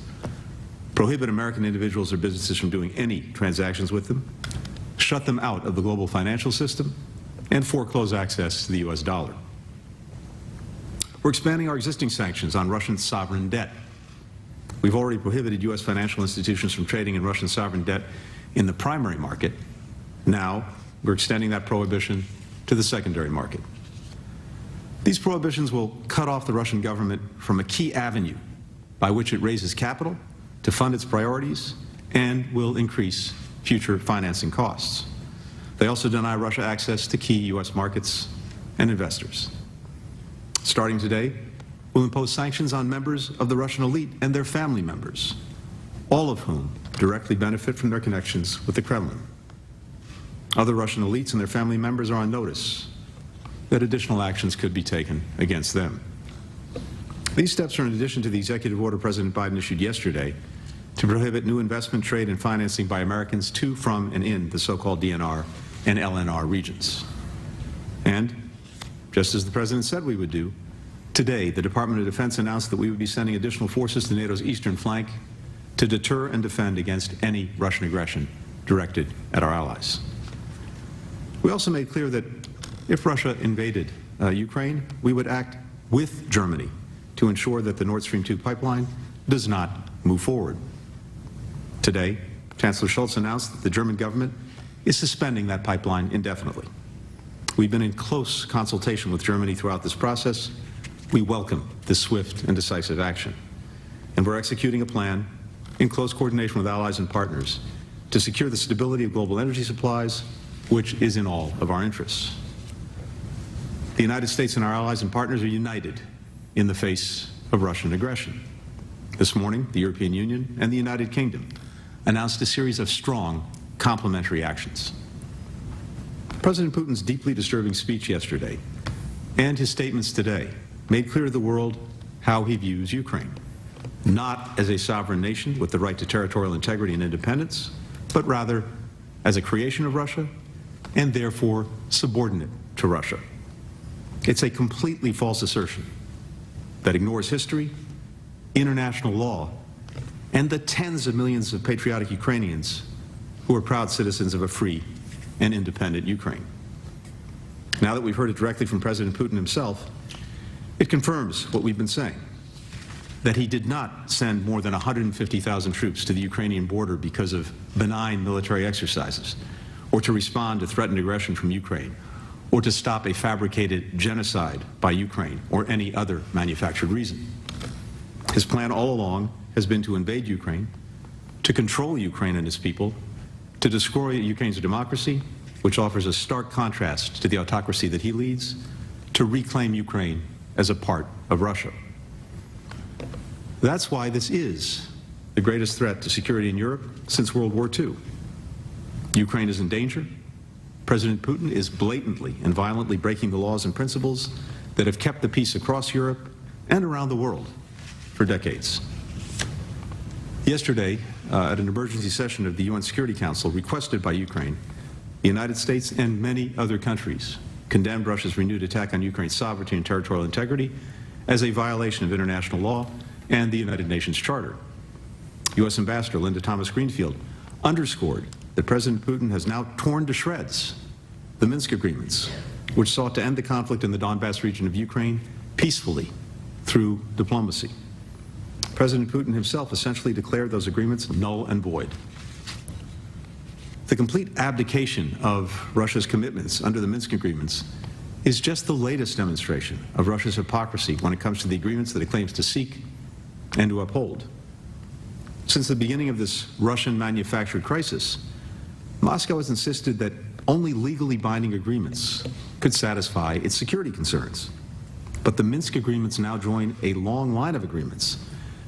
prohibit American individuals or businesses from doing any transactions with them, shut them out of the global financial system, and foreclose access to the U.S. dollar. We're expanding our existing sanctions on Russian sovereign debt. We've already prohibited U.S. financial institutions from trading in Russian sovereign debt in the primary market. Now, we're extending that prohibition to the secondary market. These prohibitions will cut off the Russian government from a key avenue by which it raises capital to fund its priorities and will increase future financing costs. They also deny Russia access to key U.S. markets and investors. Starting today, we'll impose sanctions on members of the Russian elite and their family members, all of whom directly benefit from their connections with the Kremlin. Other Russian elites and their family members are on notice that additional actions could be taken against them. These steps are in addition to the executive order President Biden issued yesterday to prohibit new investment, trade, and financing by Americans to, from, and in the so-called DNR and LNR regions. And, just as the President said we would do, today the Department of Defense announced that we would be sending additional forces to NATO's eastern flank to deter and defend against any Russian aggression directed at our allies. We also made clear that if Russia invaded Ukraine, we would act with Germany to ensure that the Nord Stream 2 pipeline does not move forward. Today, Chancellor Scholz announced that the German government is suspending that pipeline indefinitely. We've been in close consultation with Germany throughout this process. We welcome this swift and decisive action. And we're executing a plan in close coordination with allies and partners to secure the stability of global energy supplies, which is in all of our interests. The United States and our allies and partners are united in the face of Russian aggression. This morning, the European Union and the United Kingdom announced a series of strong complementary actions. President Putin's deeply disturbing speech yesterday and his statements today made clear to the world how he views Ukraine, not as a sovereign nation with the right to territorial integrity and independence, but rather as a creation of Russia and therefore subordinate to Russia. It's a completely false assertion that ignores history, international law, and the tens of millions of patriotic Ukrainians who are proud citizens of a free and independent Ukraine. Now that we've heard it directly from President Putin himself, it confirms what we've been saying, that he did not send more than 150,000 troops to the Ukrainian border because of benign military exercises, or to respond to threatened aggression from Ukraine, or to stop a fabricated genocide by Ukraine, or any other manufactured reason. His plan all along has been to invade Ukraine, to control Ukraine and its people, to destroy Ukraine's democracy, which offers a stark contrast to the autocracy that he leads, to reclaim Ukraine as a part of Russia. That's why this is the greatest threat to security in Europe since World War II. Ukraine is in danger. President Putin is blatantly and violently breaking the laws and principles that have kept the peace across Europe and around the world for decades. Yesterday, at an emergency session of the UN Security Council requested by Ukraine, the United States and many other countries condemned Russia's renewed attack on Ukraine's sovereignty and territorial integrity as a violation of international law and the United Nations Charter. U.S. Ambassador Linda Thomas-Greenfield underscored that President Putin has now torn to shreds the Minsk agreements, which sought to end the conflict in the Donbass region of Ukraine peacefully through diplomacy. President Putin himself essentially declared those agreements null and void. The complete abdication of Russia's commitments under the Minsk agreements is just the latest demonstration of Russia's hypocrisy when it comes to the agreements that it claims to seek and to uphold. Since the beginning of this Russian-manufactured crisis, Moscow has insisted that only legally binding agreements could satisfy its security concerns. But the Minsk agreements now join a long line of agreements,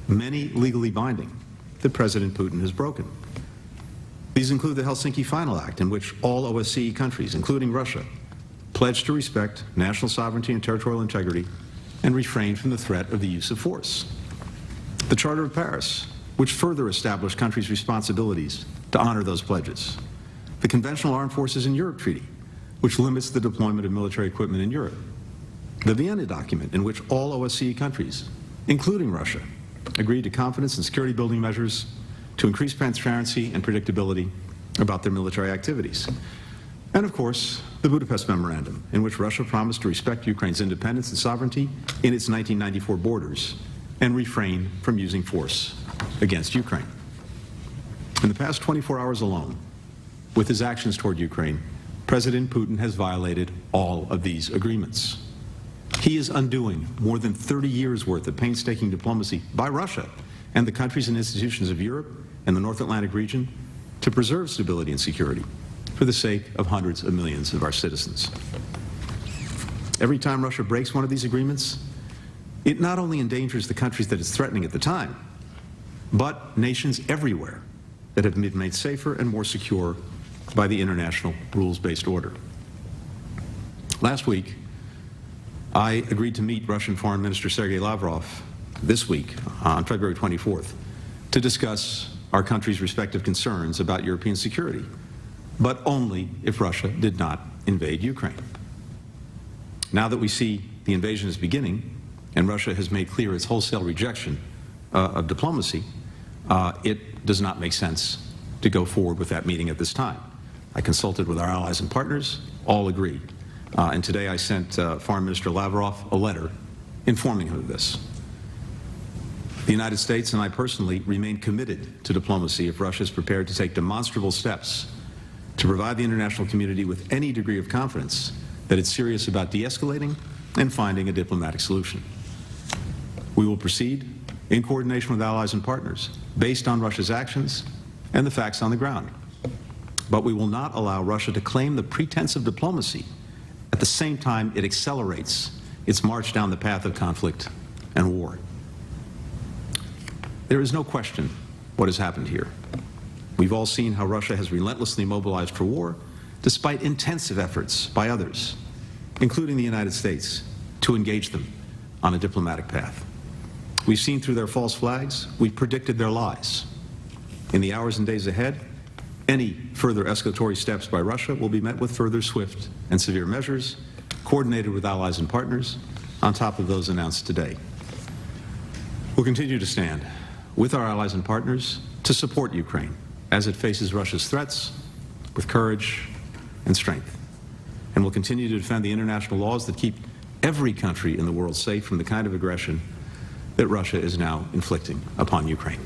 many legally binding, that President Putin has broken. These include the Helsinki Final Act, in which all OSCE countries, including Russia, pledged to respect national sovereignty and territorial integrity and refrain from the threat of the use of force. The Charter of Paris, which further established countries' responsibilities to honor those pledges. The Conventional Armed Forces in Europe Treaty, which limits the deployment of military equipment in Europe. The Vienna document, in which all OSCE countries, including Russia, agreed to confidence and security building measures to increase transparency and predictability about their military activities. And of course, the Budapest Memorandum, in which Russia promised to respect Ukraine's independence and sovereignty in its 1994 borders and refrain from using force against Ukraine. In the past 24 hours alone, with his actions toward Ukraine, President Putin has violated all of these agreements. He is undoing more than 30 years' worth of painstaking diplomacy by Russia and the countries and institutions of Europe and the North Atlantic region to preserve stability and security for the sake of hundreds of millions of our citizens. Every time Russia breaks one of these agreements, it not only endangers the countries that it's threatening at the time, but nations everywhere that have been made safer and more secure by the international rules-based order. Last week, I agreed to meet Russian Foreign Minister Sergei Lavrov this week, on February 24th, to discuss our country's respective concerns about European security, but only if Russia did not invade Ukraine. Now that we see the invasion is beginning, and Russia has made clear its wholesale rejection of diplomacy, it does not make sense to go forward with that meeting at this time. I consulted with our allies and partners, all agreed. And today I sent Foreign Minister Lavrov a letter informing him of this. The United States and I personally remain committed to diplomacy if Russia is prepared to take demonstrable steps to provide the international community with any degree of confidence that it's serious about de-escalating and finding a diplomatic solution. We will proceed in coordination with allies and partners based on Russia's actions and the facts on the ground. But we will not allow Russia to claim the pretense of diplomacy at the same time it accelerates its march down the path of conflict and war. There is no question what has happened here. We've all seen how Russia has relentlessly mobilized for war, despite intensive efforts by others, including the United States, to engage them on a diplomatic path. We've seen through their false flags, we've predicted their lies. In the hours and days ahead, any further escalatory steps by Russia will be met with further swift and severe measures, coordinated with allies and partners, on top of those announced today. We'll continue to stand with our allies and partners to support Ukraine as it faces Russia's threats with courage and strength. And we'll continue to defend the international laws that keep every country in the world safe from the kind of aggression that Russia is now inflicting upon Ukraine.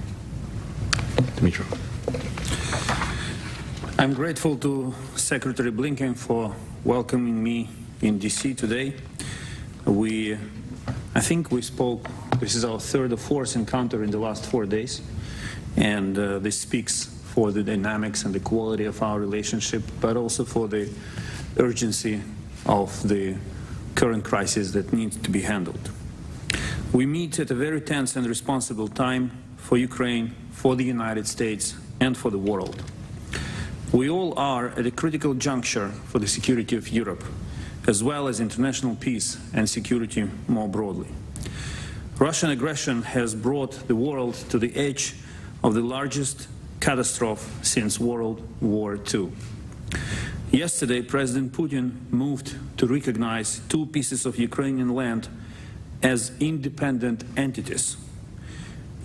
Dmytro. I'm grateful to Secretary Blinken for welcoming me in DC today. I think we spoke, this is our third or fourth encounter in the last 4 days, and this speaks for the dynamics and the quality of our relationship, but also for the urgency of the current crisis that needs to be handled. We meet at a very tense and responsible time for Ukraine, for the United States, and for the world. We all are at a critical juncture for the security of Europe, as well as international peace and security more broadly. Russian aggression has brought the world to the edge of the largest catastrophe since World War II. Yesterday, President Putin moved to recognize 2 pieces of Ukrainian land as independent entities.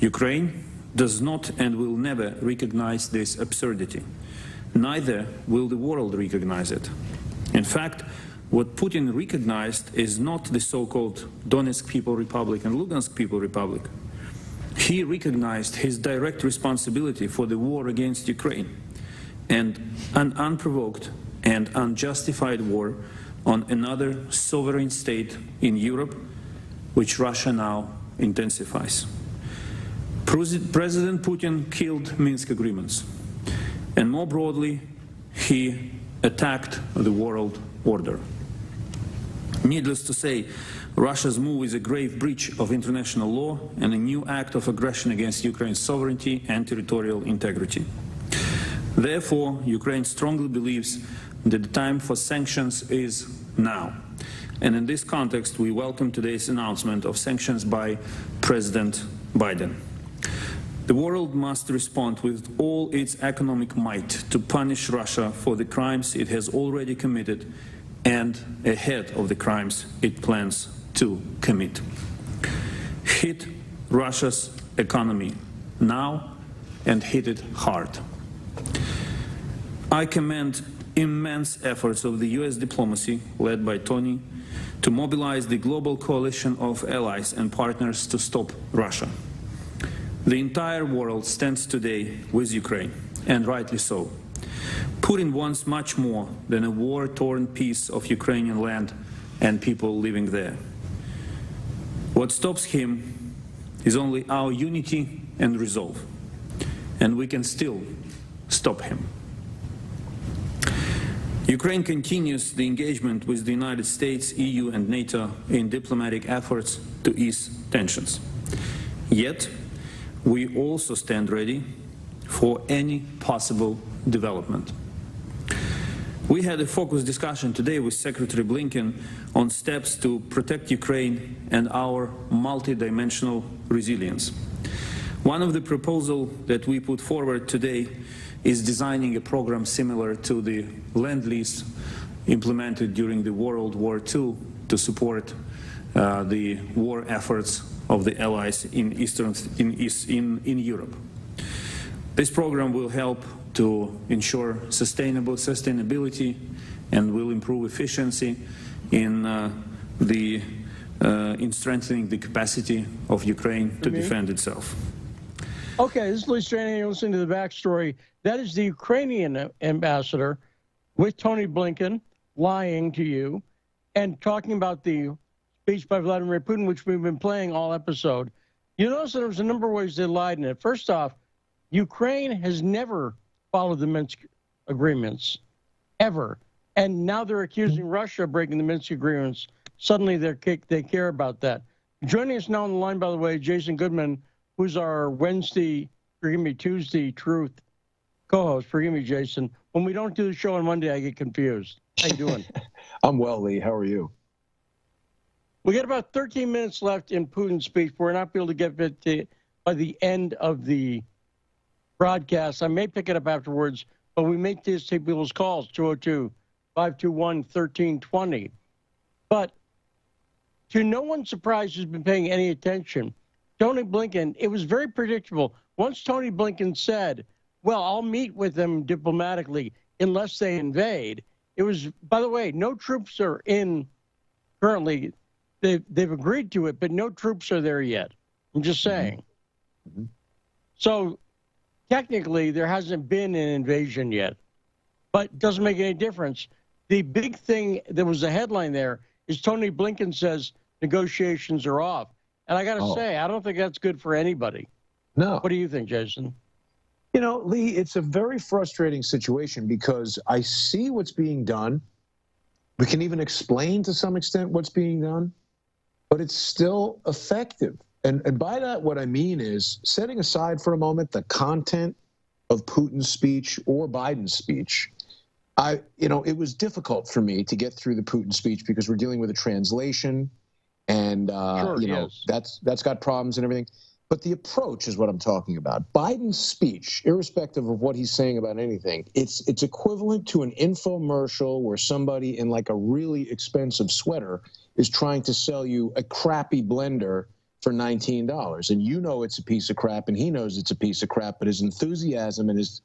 Ukraine does not and will never recognize this absurdity. Neither will the world recognize it. In fact, what Putin recognized is not the so-called Donetsk People Republic and Lugansk People Republic. He recognized his direct responsibility for the war against Ukraine and an unprovoked and unjustified war on another sovereign state in Europe, which Russia now intensifies. President Putin killed Minsk agreements, and more broadly, he attacked the world order. Needless to say, Russia's move is a grave breach of international law and a new act of aggression against Ukraine's sovereignty and territorial integrity. Therefore, Ukraine strongly believes that the time for sanctions is now. And in this context, we welcome today's announcement of sanctions by President Biden. The world must respond with all its economic might to punish Russia for the crimes it has already committed and ahead of the crimes it plans to commit. Hit Russia's economy now and hit it hard. I commend immense efforts of the US diplomacy, led by Tony, to mobilize the global coalition of allies and partners to stop Russia. The entire world stands today with Ukraine, and rightly so. Putin wants much more than a war-torn piece of Ukrainian land and people living there. What stops him is only our unity and resolve, and we can still stop him. Ukraine continues the engagement with the United States, EU, and NATO in diplomatic efforts to ease tensions. Yet, we also stand ready for any possible development. We had a focused discussion today with Secretary Blinken on steps to protect Ukraine and our multidimensional resilience. One of the proposals that we put forward today is designing a program similar to the Lend-Lease implemented during the World War II to support the war efforts of the allies in Europe. This program will help to ensure sustainability and will improve efficiency in strengthening the capacity of Ukraine to defend itself. Okay, this is Lee Stranahan. You're listening to the backstory. That is the Ukrainian ambassador with Tony Blinken lying to you and talking about the speech by Vladimir Putin, which we've been playing all episode. You notice that there's a number of ways they lied in it. First off, Ukraine has never followed the Minsk agreements, ever. And now they're accusing Russia of breaking the Minsk agreements. Suddenly they care about that. Joining us now on the line, by the way, Jason Goodman, who's our Tuesday Truth co-host. Forgive me, Jason. When we don't do the show on Monday, I get confused. How you doing? I'm well, Lee. How are you? We got about 13 minutes left in Putin's speech. We're not able to get it to by the end of the broadcast. I may pick it up afterwards, but we may just take people's calls, 202-521-1320. But to no one's surprise who's been paying any attention, Tony Blinken, it was very predictable. Once Tony Blinken said, well, I'll meet with them diplomatically unless they invade, it was, by the way, no troops are in currently. They've agreed to it, but no troops are there yet. I'm just saying. Mm-hmm. So technically, there hasn't been an invasion yet, but it doesn't make any difference. The big thing that was the headline there is Tony Blinken says negotiations are off. And I got to say, I don't think that's good for anybody. No. What do you think, Jason? You know, Lee, it's a very frustrating situation because I see what's being done. We can even explain to some extent what's being done, but it's still effective. And by that, what I mean is setting aside for a moment the content of Putin's speech or Biden's speech. It was difficult for me to get through the Putin speech because we're dealing with a translation. And, that's got problems and everything. But the approach is what I'm talking about. Biden's speech, irrespective of what he's saying about anything, it's equivalent to an infomercial where somebody in like a really expensive sweater is trying to sell you a crappy blender for $19. And you know it's a piece of crap, and he knows it's a piece of crap, but his enthusiasm and his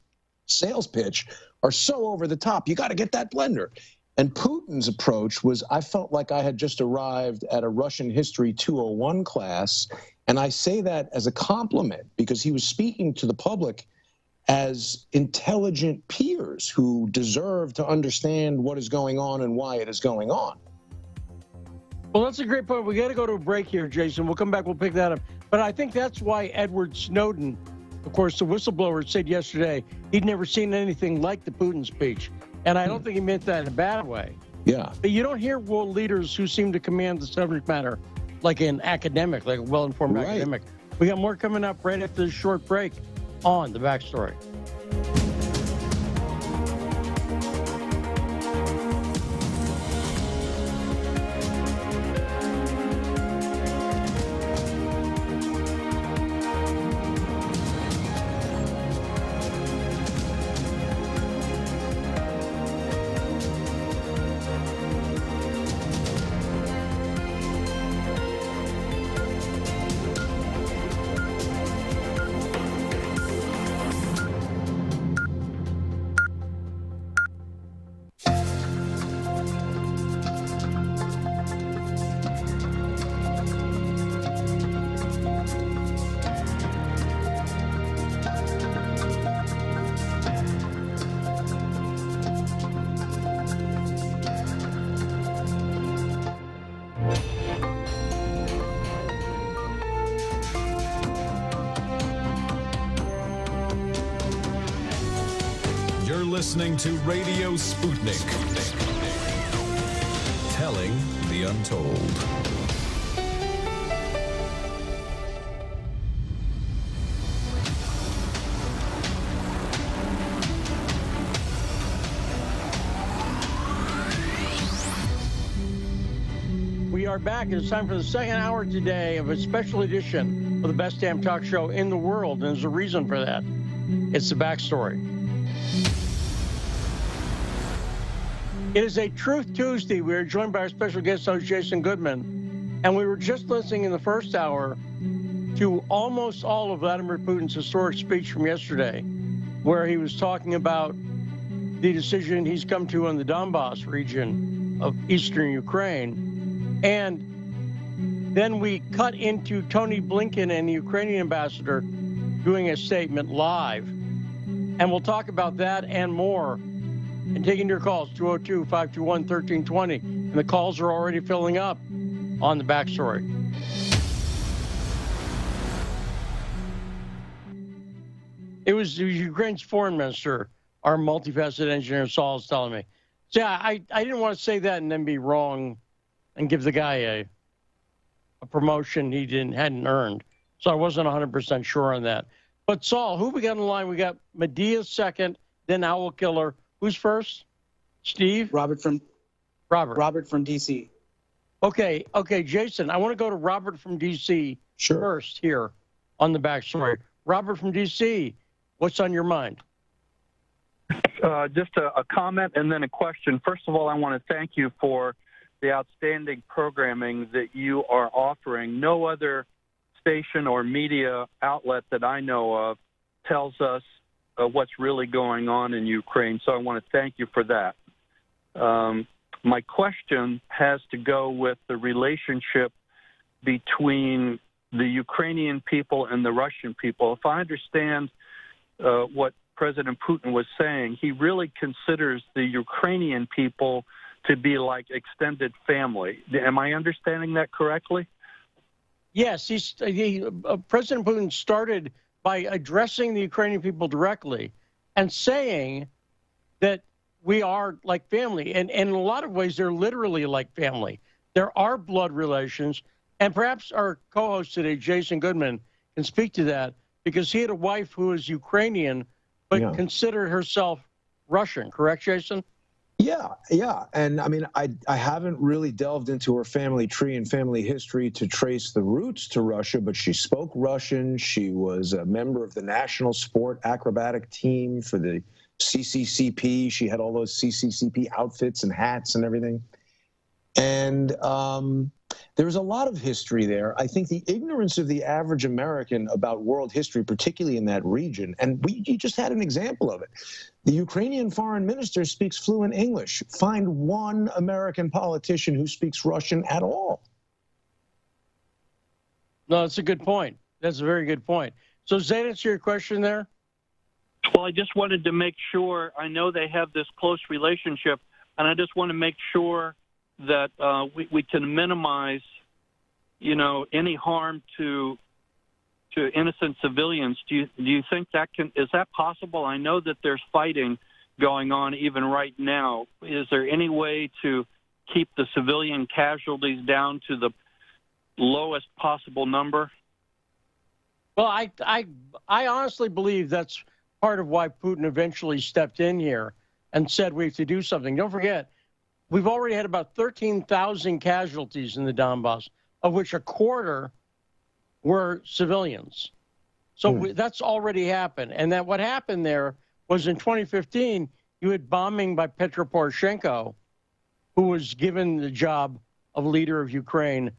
sales pitch are so over the top. You got to get that blender. And Putin's approach was, I felt like I had just arrived at a Russian History 201 class, and I say that as a compliment because he was speaking to the public as intelligent peers who deserve to understand what is going on and why it is going on. Well, that's a great point. We got to go to a break here, Jason. We'll come back. We'll pick that up. But I think that's why Edward Snowden, of course, the whistleblower, said yesterday he'd never seen anything like the Putin speech. And I don't think he meant that in a bad way. Yeah. But you don't hear world leaders who seem to command the subject matter like an academic, like a well-informed academic. We got more coming up right after this short break on The Backstory. listening to Radio Sputnik. Telling the untold. We are back. It's time for the second hour today of a special edition of the best damn talk show in the world, and there's a reason for that. It's the backstory. It is a Truth Tuesday. We are joined by our special guest host, Jason Goodman, and we were just listening in the first hour to almost all of Vladimir Putin's historic speech from yesterday, where he was talking about the decision he's come to in the Donbass region of eastern Ukraine. And then we cut into Tony Blinken and the Ukrainian ambassador doing a statement live. And we'll talk about that and more. And taking your calls, 202-521-1320. And the calls are already filling up on the backstory. It was Ukraine's foreign minister, our multifaceted engineer, Saul, is telling me. So yeah, I didn't want to say that and then be wrong and give the guy a promotion he hadn't earned. So I wasn't 100% sure on that. But Saul, who we got on the line? We got Medea second, then Owl Killer. Who's first? Steve? Robert from DC. Okay, Jason, I want to go to Robert from DC first here on the backstory. Robert from DC, what's on your mind? Just a comment and then a question. First of all, I want to thank you for the outstanding programming that you are offering. No other station or media outlet that I know of tells us what's really going on in Ukraine, so I want to thank you for that. My question has to go with the relationship between the Ukrainian people and the Russian people. If I understand what President Putin was saying, he really considers the Ukrainian people to be like extended family. Am I understanding that correctly? Yes, President Putin started by addressing the Ukrainian people directly and saying that we are like family. And in a lot of ways, they're literally like family. There are blood relations. And perhaps our co-host today, Jason Goodman, can speak to that because he had a wife who is Ukrainian but considered herself Russian. Correct, Jason? Yeah. And I mean, I haven't really delved into her family tree and family history to trace the roots to Russia, but she spoke Russian. She was a member of the national sport acrobatic team for the CCCP. She had all those CCCP outfits and hats and everything. And there's a lot of history there. I think the ignorance of the average American about world history, particularly in that region, and you just had an example of it. The Ukrainian foreign minister speaks fluent English. Find one American politician who speaks Russian at all. No, that's a good point. That's a very good point. So does that answer your question there? Well, I just wanted to make sure. I know they have this close relationship, and I just want to make sure that we can minimize, any harm to innocent civilians. Do you think is that possible? I know that there's fighting going on even right now. Is there any way to keep the civilian casualties down to the lowest possible number? Well, I honestly believe that's part of why Putin eventually stepped in here and said we have to do something. Don't forget, we've already had about 13,000 casualties in the Donbass, of which a quarter were civilians. So that's already happened. And that what happened there was in 2015, you had bombing by Petro Poroshenko, who was given the job of leader of Ukraine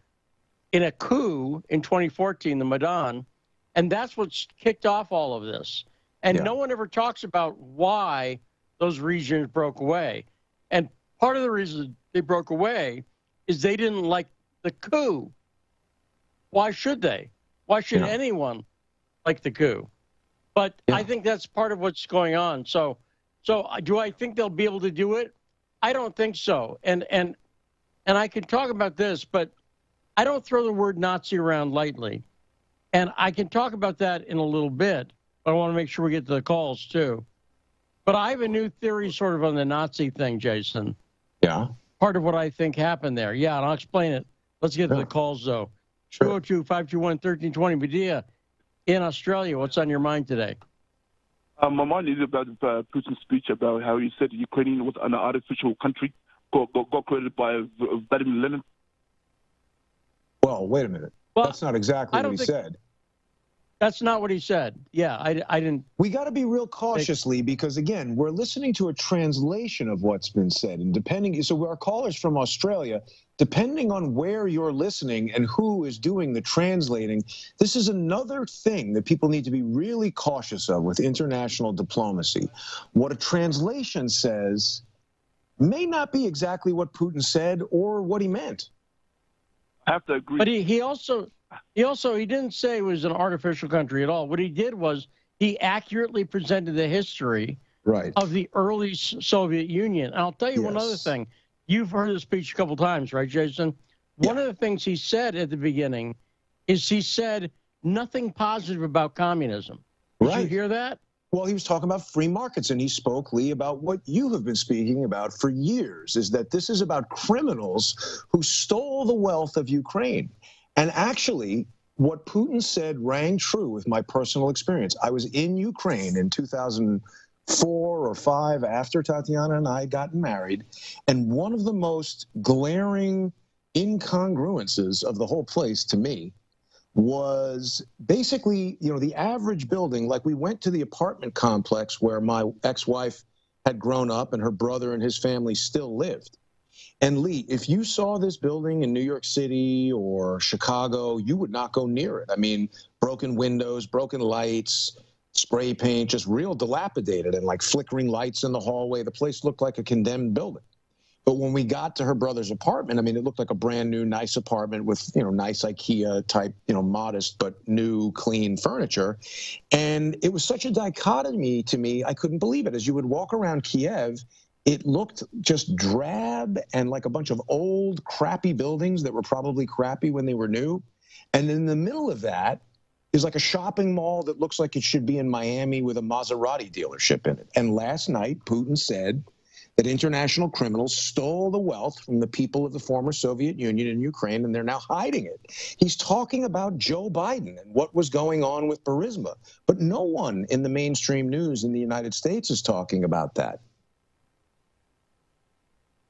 in a coup in 2014, the Maidan. And that's what's kicked off all of this. And no one ever talks about why those regions broke away. And part of the reason they broke away is they didn't like the coup. Why should they? Why should anyone like the coup? But I think that's part of what's going on. So do I think they'll be able to do it? I don't think so. And I can talk about this, but I don't throw the word Nazi around lightly. And I can talk about that in a little bit, but I want to make sure we get to the calls too. But I have a new theory sort of on the Nazi thing, Jason. Yeah. Part of what I think happened there. Yeah, and I'll explain it. Let's get to the calls, though. Sure. 202-521-1320. Medea, in Australia, what's on your mind today? My mind is about Putin's speech about how he said Ukraine was an artificial country got created by Vladimir Lenin. Well, wait a minute. Well, that's not exactly what he said. That's not what he said. Yeah, I didn't. We got to be real cautiously because, again, we're listening to a translation of what's been said. And depending, so our callers from Australia, depending on where you're listening and who is doing the translating, this is another thing that people need to be really cautious of with international diplomacy. What a translation says may not be exactly what Putin said or what he meant. I have to agree. But he didn't say it was an artificial country at all. What he did was he accurately presented the history of the early Soviet Union. And I'll tell you one other thing. You've heard the speech a couple times, right, Jason? One of the things he said at the beginning is he said nothing positive about communism. Did you hear that? Well, he was talking about free markets, and he spoke, Lee, about what you have been speaking about for years, is that this is about criminals who stole the wealth of Ukraine. And actually, what Putin said rang true with my personal experience. I was in Ukraine in 2004 or 5 after Tatiana and I had gotten married, and one of the most glaring incongruences of the whole place to me was basically, the average building. Like, we went to the apartment complex where my ex-wife had grown up and her brother and his family still lived. And Lee, if you saw this building in New York City or Chicago, you would not go near it. I mean, broken windows, broken lights, spray paint, just real dilapidated, and like flickering lights in the hallway. The place looked like a condemned building. But when we got to her brother's apartment, I mean, it looked like a brand new, nice apartment with, nice IKEA type, modest but new, clean furniture. And it was such a dichotomy to me, I couldn't believe it. As you would walk around Kiev, it looked just drab and like a bunch of old, crappy buildings that were probably crappy when they were new. And in the middle of that is like a shopping mall that looks like it should be in Miami with a Maserati dealership in it. And last night, Putin said that international criminals stole the wealth from the people of the former Soviet Union and Ukraine, and they're now hiding it. He's talking about Joe Biden and what was going on with Burisma, but no one in the mainstream news in the United States is talking about that.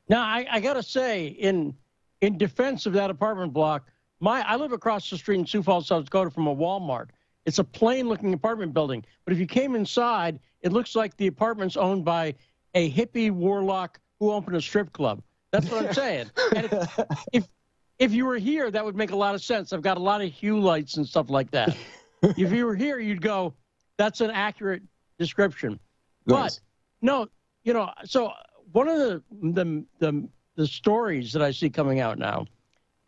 Now, I got to say, in defense of that apartment block, I live across the street in Sioux Falls, South Dakota from a Walmart. It's a plain-looking apartment building, but if you came inside, it looks like the apartment's owned by a hippie warlock who opened a strip club. That's what I'm saying. And if you were here, that would make a lot of sense. I've got a lot of hue lights and stuff like that. If you were here, you'd go, that's an accurate description. Nice. But no, so one of the stories that I see coming out now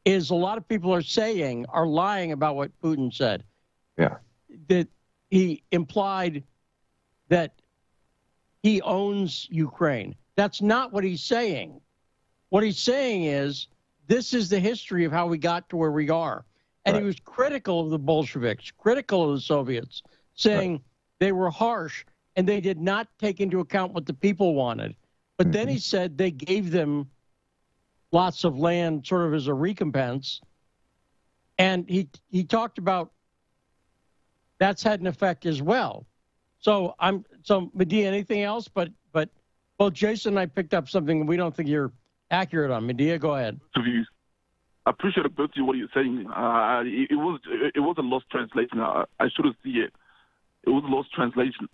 is a lot of people are lying about what Putin said. Yeah. That he implied that he owns Ukraine. That's not what he's saying. What he's saying is, this is the history of how we got to where we are. And he was critical of the Bolsheviks, critical of the Soviets, saying they were harsh and they did not take into account what the people wanted. But then he said they gave them lots of land sort of as a recompense. And he talked about that's had an effect as well. So Medea, anything else? But both Jason and I picked up something we don't think you're accurate on. Medea, go ahead. I appreciate both of you what you're saying. It was a lost translation. I shouldn't see it. It was a lost translation.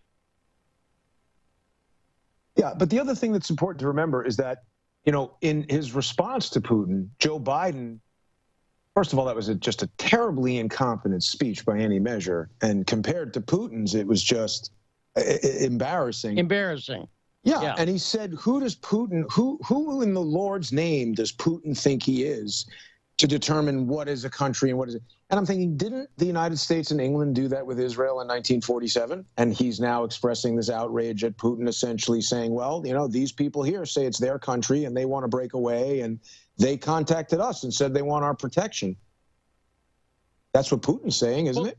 Yeah, but the other thing that's important to remember is that, in his response to Putin, Joe Biden, first of all, that was just a terribly incompetent speech by any measure. And compared to Putin's, it was just embarrassing. Embarrassing. Yeah. And he said, who in the Lord's name does Putin think he is to determine what is a country and what is it? And I'm thinking, didn't the United States and England do that with Israel in 1947? And he's now expressing this outrage at Putin, essentially saying, well, these people here say it's their country and they want to break away, and they contacted us and said they want our protection. That's what Putin's saying, isn't it?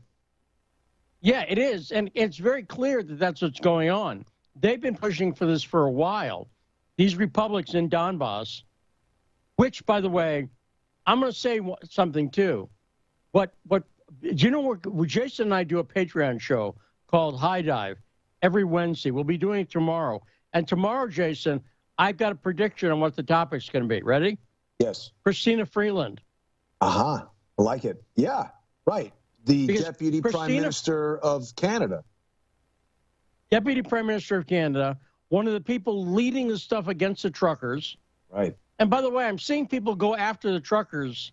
Yeah, it is. And it's very clear that that's what's going on. they've been pushing for this for a while. These republics in Donbass, which, by the way, I'm going to say something too. Do you know what? Jason and I do a Patreon show called High Dive every Wednesday. We'll be doing it tomorrow. And tomorrow, Jason, I've got a prediction on what the topic's going to be. Ready? Yes. Christina Freeland. I like it. Yeah, right. The Deputy Prime Minister of Canada. Deputy Prime Minister of Canada, one of the people leading the stuff against the truckers. Right. And by the way, I'm seeing people go after the truckers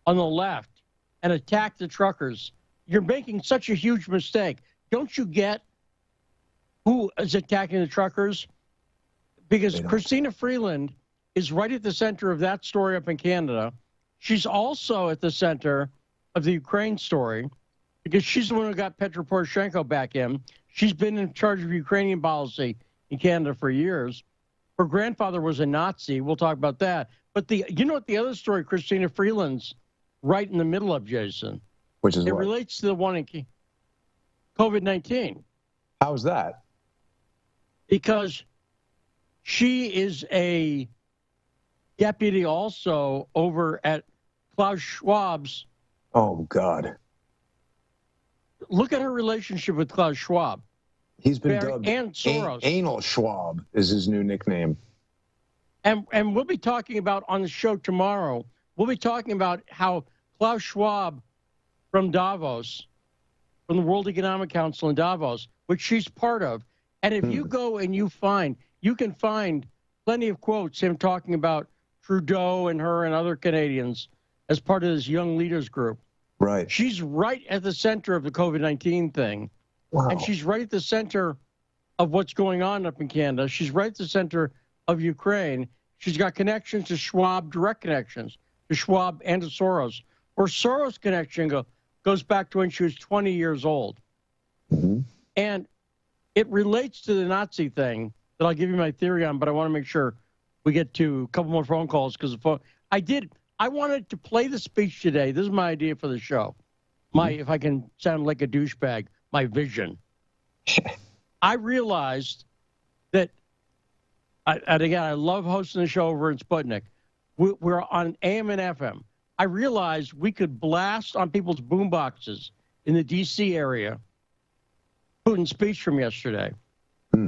on the left and attack the truckers. You're making such a huge mistake. Don't you get who is attacking the truckers? Because Christina Freeland is right at the center of that story up in Canada. She's also at the center of the Ukraine story because she's the one who got Petro Poroshenko back in. She's been in charge of Ukrainian policy in Canada for years. Her grandfather was a Nazi. We'll talk about that. But you know what the other story Christina Freeland's right in the middle of, Jason? Which is it what? Relates to the one in COVID-19. How's that? Because she is a deputy also over at Klaus Schwab's. Oh, God. Look at her relationship with Klaus Schwab. He's been dubbed and Soros. Anal Schwab is his new nickname. And we'll be talking about on the show tomorrow, we'll be talking about how Klaus Schwab from Davos, from the World Economic Council in Davos, which she's part of. And if you go and you can find plenty of quotes, him talking about Trudeau and her and other Canadians as part of this young leaders group. Right. She's right at the center of the COVID-19 thing. Wow. And she's right at the center of what's going on up in Canada. She's right at the center of Ukraine. She's got connections to Schwab, direct connections to Schwab and to Soros. Her Soros connection goes back to when she was 20 years old. Mm-hmm. And it relates to the Nazi thing that I'll give you my theory on, but I want to make sure we get to a couple more phone calls because I wanted to play the speech today. This is my idea for the show. If I can sound like a douchebag, my vision. I realized that, and again, I love hosting the show over in Sputnik. We're on AM and FM. I realized we could blast on people's boomboxes in the D.C. area Putin's speech from yesterday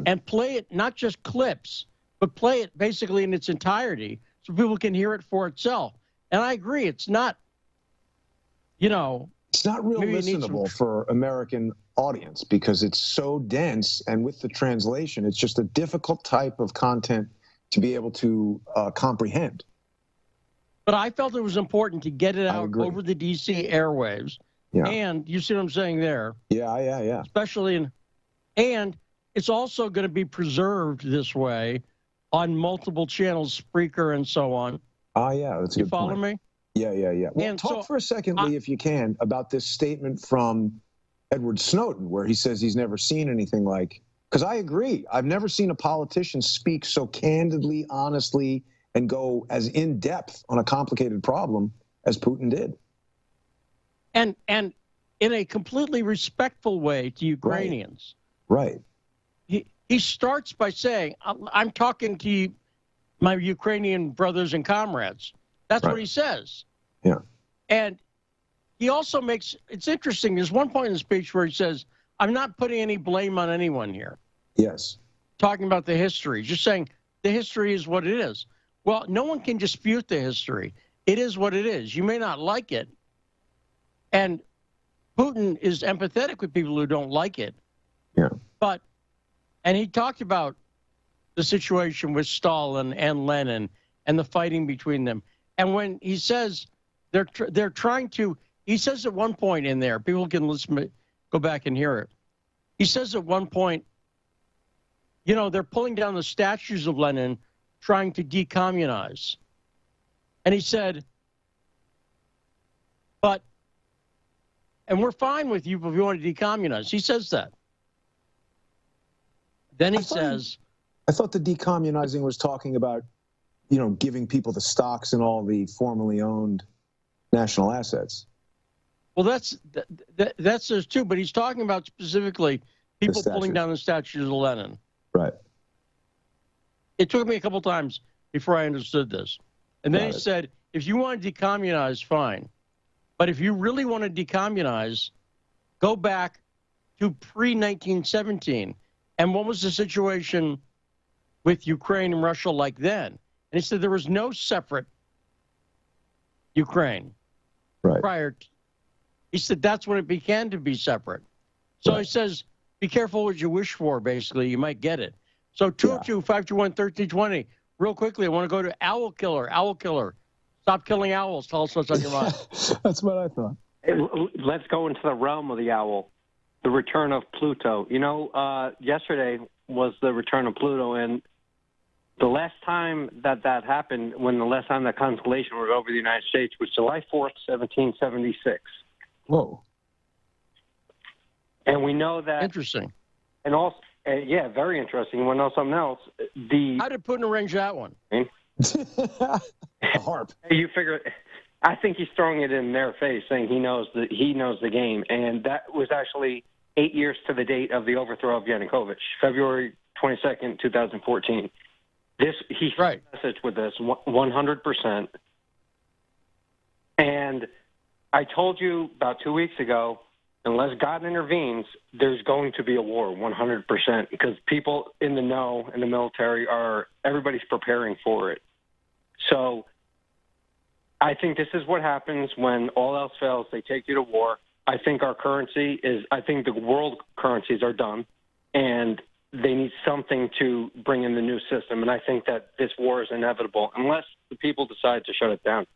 and play it, not just clips, but play it basically in its entirety so people can hear it for itself. And I agree, it's not, it's not real listenable for American audience because it's so dense, and with the translation, it's just a difficult type of content to be able to comprehend. But I felt it was important to get it out over the D.C. airwaves. Yeah. And you see what I'm saying there? Yeah. Especially and it's also going to be preserved this way on multiple channels, Spreaker and so on. Yeah, that's a good point. You follow me? Yeah. Well, and talk for a second, Lee, if you can, about this statement from Edward Snowden, where he says he's never seen anything like, because I agree. I've never seen a politician speak so candidly, honestly, and go as in-depth on a complicated problem as Putin did. And in a completely respectful way to Ukrainians. Right. He starts by saying, I'm talking to you, my Ukrainian brothers and comrades. That's what he says. Yeah. And he also makes, it's interesting, there's one point in the speech where he says, I'm not putting any blame on anyone here. Yes. Talking about the history, just saying the history is what it is. Well, no one can dispute the history. It is what it is. You may not like it. And Putin is empathetic with people who don't like it. Yeah. And he talked about the situation with Stalin and Lenin and the fighting between them. And when he says they're trying to, he says at one point in there, people can listen, go back and hear it. He says at one point, they're pulling down the statues of Lenin, trying to decommunize. And he said, and we're fine with you if you want to decommunize. He says that. Then he says, I thought the decommunizing was talking about, giving people the stocks and all the formerly owned national assets. Well, that's there too, but he's talking about specifically people pulling down the statues of Lenin. Right. It took me a couple times before I understood this. And then he said, if you want to decommunize, fine. But if you really want to decommunize, go back to pre-1917. And what was the situation with Ukraine and Russia like then? And he said there was no separate Ukraine prior to, he said that's when it began to be separate. So he says, be careful what you wish for, basically. You might get it. So 202-521-1320. Real quickly, I want to go to Owl Killer. Owl Killer. Stop killing owls. Tell us what's on your mind. That's what I thought. Let's go into the realm of the owl, the return of Pluto. You know, yesterday was the return of Pluto, and the last time that happened, when the last time that constellation was over the United States, was July 4th, 1776. Whoa. And we know that... Interesting. And also, yeah, very interesting. You want to know something else? How did Putin arrange that one? A harp. You figure... I think he's throwing it in their face, saying he knows the game. And that was actually 8 years to the date of the overthrow of Yanukovych, February 22nd, 2014. He sent a message with this 100%. And I told you about 2 weeks ago, unless God intervenes, there's going to be a war 100%, because people in the know in the military everybody's preparing for it. So I think this is what happens when all else fails. They take you to war. I think I think the world currencies are done, and they need something to bring in the new system. And I think that this war is inevitable unless the people decide to shut it down.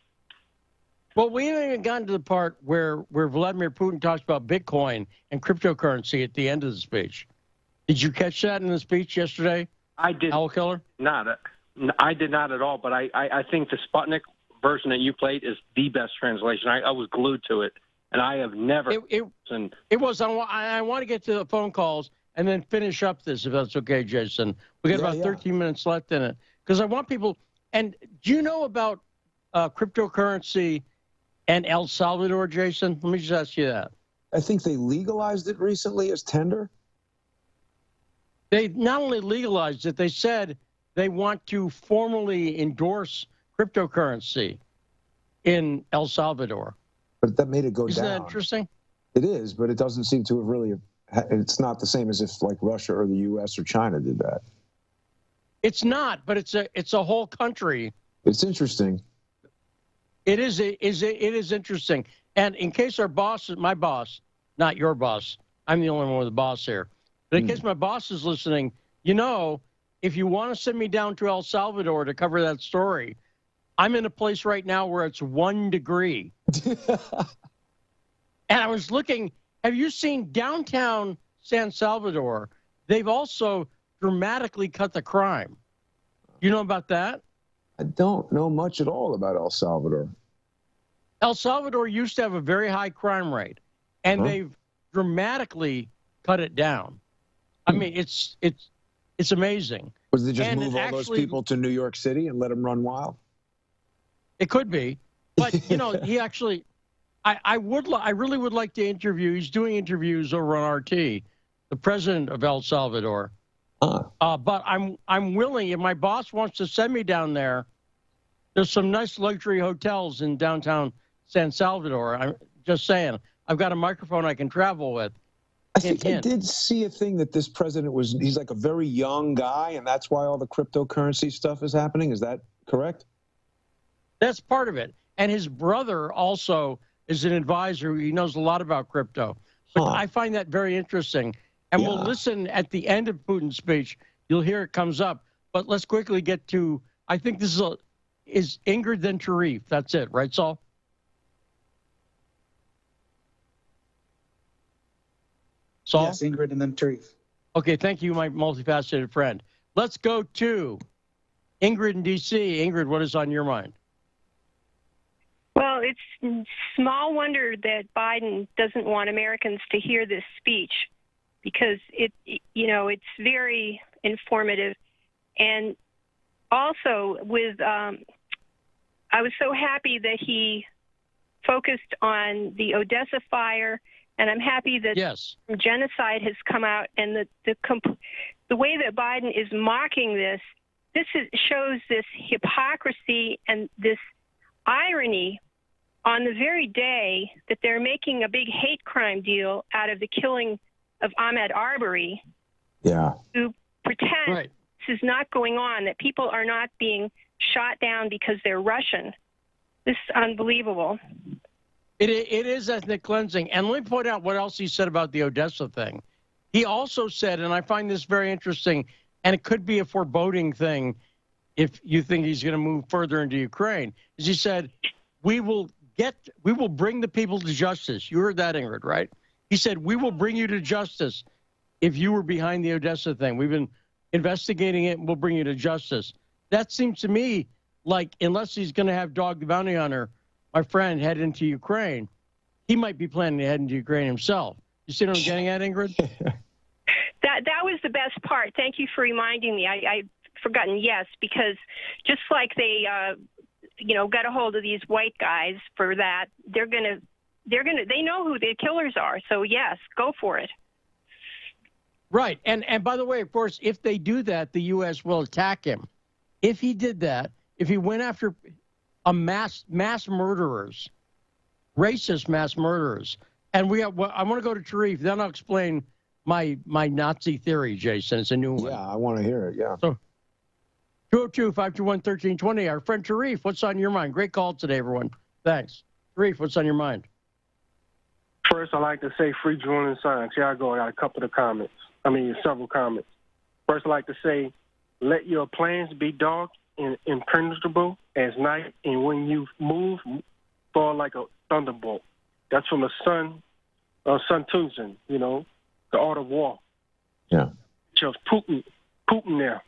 Well, we haven't even gotten to the part where Vladimir Putin talks about Bitcoin and cryptocurrency at the end of the speech. Did you catch that in the speech yesterday? I did Owl Killer? I did not at all, but I think the Sputnik version that you played is the best translation. I was glued to it, and I have never... It was. I want to get to the phone calls and then finish up this, if that's okay, Jason. We got about 13 minutes left in it. Because I want people... And do you know about cryptocurrency and El Salvador, Jason? Let me just ask you that. I think they legalized it recently as tender. They not only legalized it, they said they want to formally endorse cryptocurrency in El Salvador. But that made it go down. Isn't that interesting? It is, but it doesn't seem to have really... It's not the same as if like Russia or the U.S. or China did that. It's not, but it's a whole country. It's interesting. It is interesting. And in case my boss, not your boss, I'm the only one with a boss here. But in case my boss is listening, you know, if you want to send me down to El Salvador to cover that story, I'm in a place right now where it's 1 degree. And I was looking, have you seen downtown San Salvador? They've also dramatically cut the crime. You know about that? I don't know much at all about El Salvador. El Salvador used to have a very high crime rate, and they've dramatically cut it down. I mean, it's amazing. Was they just move all those people to New York City and let them run wild? It could be, but you know, he actually, I really would like to interview. He's doing interviews over on RT, the president of El Salvador. But I'm willing, if my boss wants to send me down there. There's some nice luxury hotels in downtown San Salvador. I'm just saying, I've got a microphone I can travel with. I think I did see a thing that this president he's like a very young guy, and that's why all the cryptocurrency stuff is happening. Is that correct? That's part of it. And his brother also is an advisor. He knows a lot about crypto. But I find that very interesting. And we'll listen at the end of Putin's speech. You'll hear it comes up. But let's quickly get to, I think this is Ingrid then Tarif. That's it, right, Saul? Saul? Yes, Ingrid and then Tarif. Okay, thank you, my multifaceted friend. Let's go to Ingrid in D.C. Ingrid, what is on your mind? Well, it's small wonder that Biden doesn't want Americans to hear this speech, because it's very informative. And also I was so happy that he focused on the Odessa fire, and I'm happy that genocide has come out, and the the way that Biden is mocking this shows this hypocrisy and this irony on the very day that they're making a big hate crime deal out of the killing of Ahmaud Arbery. Yeah. To pretend Right. this is not going on, that people are not being shot down because they're Russian. This is unbelievable. It is ethnic cleansing. And let me point out what else he said about the Odessa thing. He also said, and I find this very interesting, and it could be a foreboding thing if you think he's going to move further into Ukraine, is he said, we will bring the people to justice. You heard that, Ingrid, right? He said, we will bring you to justice if you were behind the Odessa thing. We've been investigating it, and we'll bring you to justice. That seems to me like, unless he's going to have Dog the Bounty Hunter, my friend, head into Ukraine, he might be planning to head into Ukraine himself. You see what I'm getting at, Ingrid? That was the best part. Thank you for reminding me. I'd forgotten, yes, because just like they, got a hold of these white guys for that, they know who the killers are. So yes, go for it. Right. And by the way, of course, if they do that, the U.S. will attack him. If he did that, if he went after a mass murderers, racist mass murderers, and I want to go to Sharif, then I'll explain my Nazi theory, Jason. It's a new one. Yeah, I want to hear it, yeah. So 202-521-1320. Our friend Sharif, what's on your mind? Great call today, everyone. Thanks. Sharif, what's on your mind? First, I'd like to say free Julian Assange. Here I go. I got a couple of comments. Several comments. First, I'd like to say, let your plans be dark and impenetrable as night, and when you move, fall like a thunderbolt. That's from Sun Tzu, The Art of War. Yeah. Just Putin there.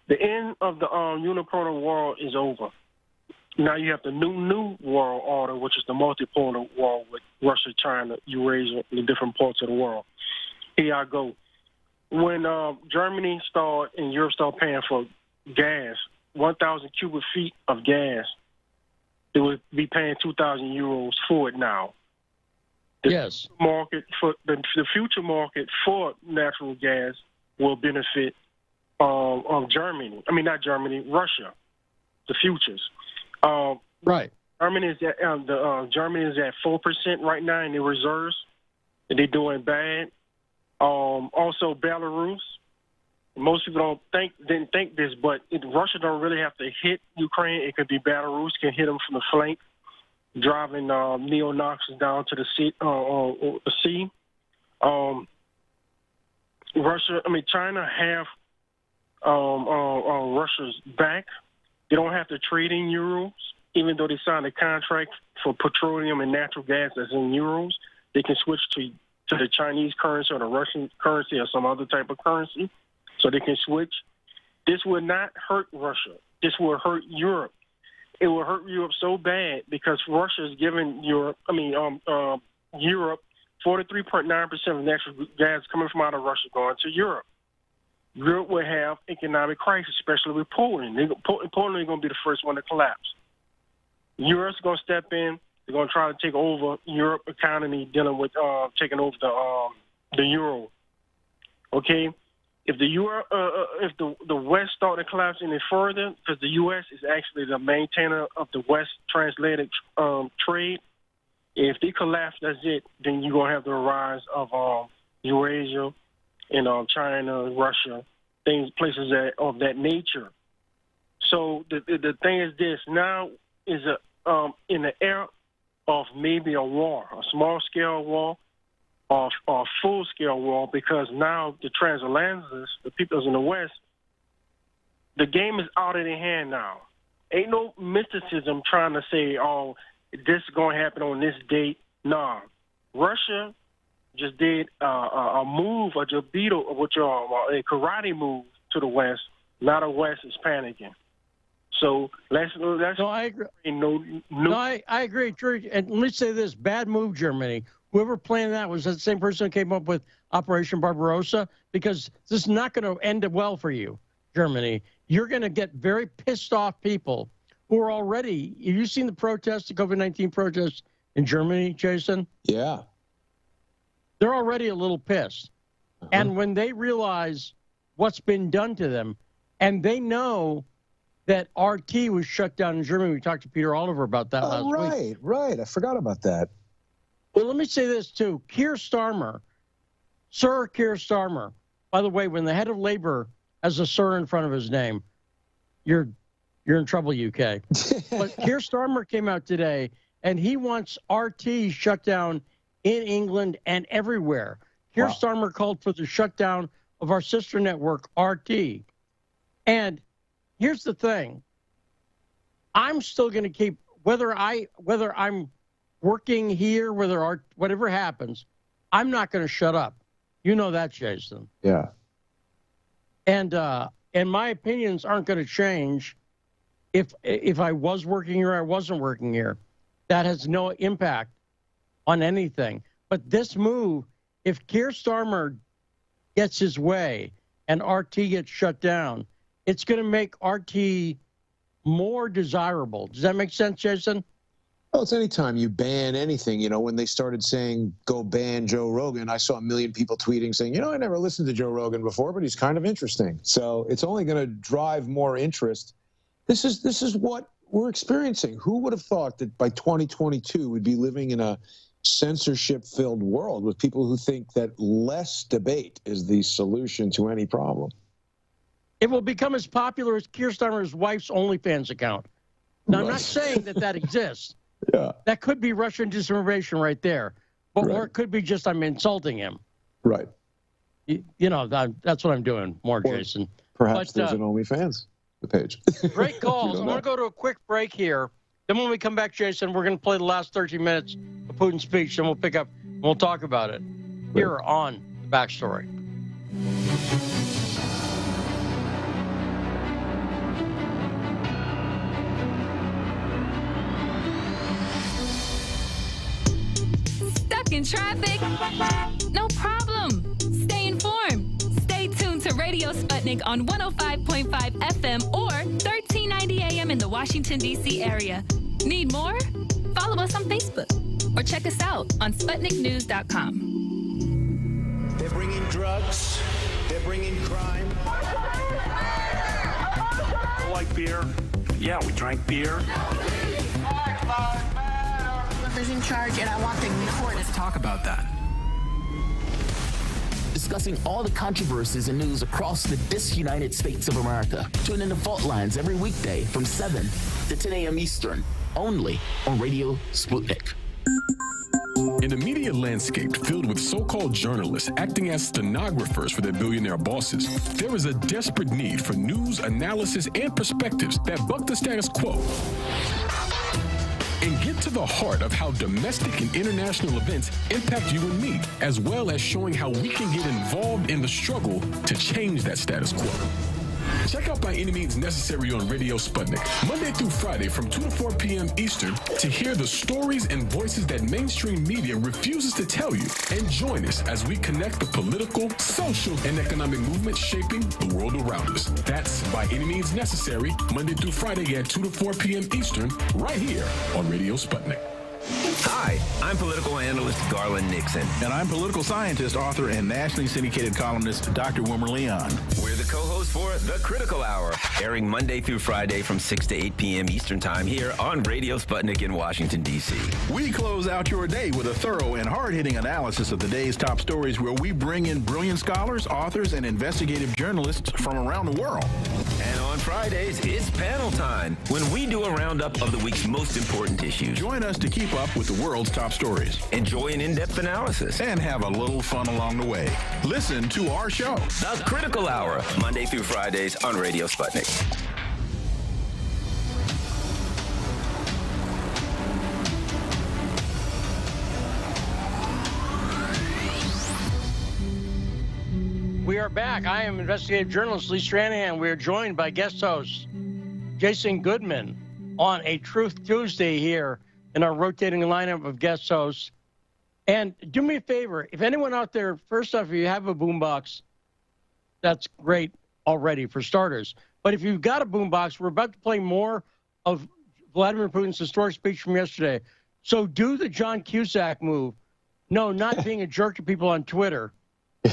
The end of the unipolar world is over. Now you have the new world order, which is the multipolar world with Russia, China, Eurasia, and the different parts of the world. Here I go. When Germany and Europe started paying for gas, 1,000 cubic feet of gas, they would be paying 2,000 euros for it now. Yes. The future market for natural gas will benefit Germany. Not Germany, Russia. The futures. Right. Germany is at 4% right now in the reserves. They're doing bad. Also, Belarus. Most people didn't think this, but Russia don't really have to hit Ukraine. It could be Belarus can hit them from the flank, driving neo-Nazis down to the sea. China have Russia's back. They don't have to trade in euros, even though they signed a contract for petroleum and natural gas that's in euros. They can switch to the Chinese currency or the Russian currency or some other type of currency, so they can switch. This will not hurt Russia. This will hurt Europe. It will hurt Europe so bad because Russia is giving Europe 43.9% of natural gas coming from out of Russia going to Europe. Europe will have economic crisis, especially with Poland. Poland is going to be the first one to collapse. Europe's going to step in. They're going to try to take over Europe economy, dealing with taking over the euro. Okay, if the West start to collapse any further, because the U.S. is actually the maintainer of the West transatlantic trade. If they collapse, that's it. Then you're going to have the rise of Eurasia and China, Russia, places of that nature. So the thing is this: now is in the era of maybe a war, a small-scale war, or a full-scale war, because now the transatlantics, the peoples in the West, the game is out of their hand now. Ain't no mysticism trying to say, oh, this is going to happen on this date. Nah. Russia just did a move, a karate move to the West. Now the West is panicking. So let's no, I agree. I agree, Drew. And let me say this: bad move, Germany. Whoever planned that was that same person who came up with Operation Barbarossa, because this is not going to end well for you, Germany. You're going to get very pissed off people who are already. Have you seen the protests, the COVID-19 protests in Germany, Jason? Yeah. They're already a little pissed. And when they realize what's been done to them. And they know that RT was shut down in Germany. We talked to Peter Oliver about that last week. Right. I forgot about that. Well, let me say this, too. Keir Starmer, Sir Keir Starmer, by the way, when the head of labor has a sir in front of his name, you're in trouble, UK. But Keir Starmer came out today, and he wants RT shut down in England and everywhere. Keir Starmer called for the shutdown of our sister network, RT. And here's the thing. I'm still going to keep, whether I'm working here, whatever happens, I'm not going to shut up. You know that, Jason. Yeah. And my opinions aren't going to change if I was working here or I wasn't working here. That has no impact on anything. But this move, if Keir Starmer gets his way and RT gets shut down, it's going to make RT more desirable. Does that make sense, Jason? Well, it's anytime you ban anything. You know, when they started saying, go ban Joe Rogan, I saw 1 million people tweeting saying, you know, I never listened to Joe Rogan before, but he's kind of interesting. So it's only going to drive more interest. This is what we're experiencing. Who would have thought that by 2022 we'd be living in a censorship-filled world with people who think that less debate is the solution to any problem? It will become as popular as Keir Starmer's wife's OnlyFans account. Now, I'm not saying that exists. Yeah. That could be Russian disinformation right there. But, or it could be just I'm insulting him. Right. You know, that's what I'm doing more, Jason. Perhaps there's an OnlyFans page. Great calls. I want to go to a quick break here. Then when we come back, Jason, we're going to play the last 13 minutes of Putin's speech, and we'll pick up and we'll talk about it here on The Backstory. Stuck in traffic? No problem. Stay informed. Stay tuned to Radio Sputnik on 105.5 FM or 1390 AM in the Washington, D.C. area. Need more? Follow us on Facebook or check us out on SputnikNews.com. They're bringing drugs. They're bringing crime. I like beer. Yeah, we drank beer. Whoever's in charge, and I want the report. Let's talk about that. Discussing all the controversies and news across the disunited states of America. Tune in to Fault Lines every weekday from 7 to 10 a.m. Eastern, only on Radio Sputnik. In a media landscape filled with so-called journalists acting as stenographers for their billionaire bosses, there is a desperate need for news, analysis, and perspectives that buck the status quo and get to the heart of how domestic and international events impact you and me, as well as showing how we can get involved in the struggle to change that status quo. Check out By Any Means Necessary on Radio Sputnik, Monday through Friday from 2 to 4 p.m. Eastern, to hear the stories and voices that mainstream media refuses to tell you. And join us as we connect the political, social, and economic movements shaping the world around us. That's By Any Means Necessary, Monday through Friday at 2 to 4 p.m. Eastern, right here on Radio Sputnik. Hi, I'm political analyst Garland Nixon. And I'm political scientist, author, and nationally syndicated columnist Dr. Wilmer Leon. We're the co-hosts for The Critical Hour, airing Monday through Friday from 6 to 8 p.m. Eastern Time here on Radio Sputnik in Washington, D.C. We close out your day with a thorough and hard-hitting analysis of the day's top stories, where we bring in brilliant scholars, authors, and investigative journalists from around the world. And on Fridays, it's panel time, when we do a roundup of the week's most important issues. Join us to keep up with the world's top stories. Enjoy an in-depth analysis. And have a little fun along the way. Listen to our show, The Critical Hour, Monday through Fridays on Radio Sputnik. We are back. I am investigative journalist Lee Stranahan. We are joined by guest host Jason Goodman on a Truth Tuesday here in our rotating lineup of guest hosts. And do me a favor, if anyone out there, first off, if you have a boombox, that's great already for starters. But if you've got a boombox, we're about to play more of Vladimir Putin's historic speech from yesterday. So do the John Cusack move. No, not being a jerk to people on Twitter,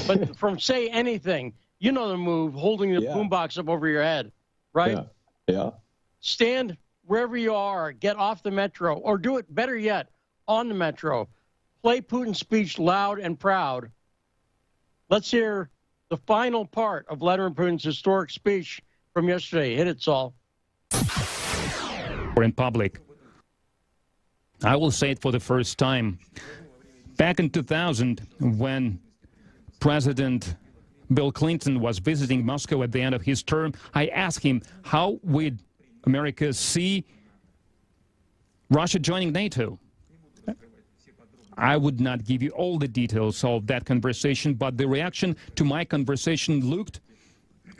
but from say anything. You know the move, holding the boombox up over your head, right? Yeah. Stand wherever you are, get off the metro, or do it better yet, on the metro. Play Putin's speech loud and proud. Let's hear the final part of Vladimir Putin's historic speech from yesterday. Hit it, Saul. In public. I will say it for the first time. Back in 2000, when President Bill Clinton was visiting Moscow at the end of his term, I asked him, how would America see Russia joining NATO? I would not give you all the details of that conversation, but the reaction to my conversation looked,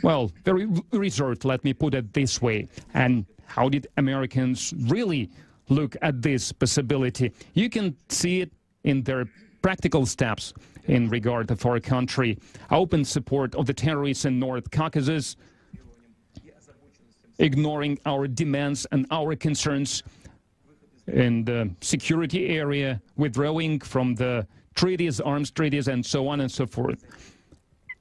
well, very reserved, let me put it this way. And how did Americans really look at this possibility? You can see it in their practical steps in regard of our country. Open support of the terrorists in North Caucasus, ignoring our demands and our concerns in the security area, withdrawing from the treaties, arms treaties, and so on and so forth.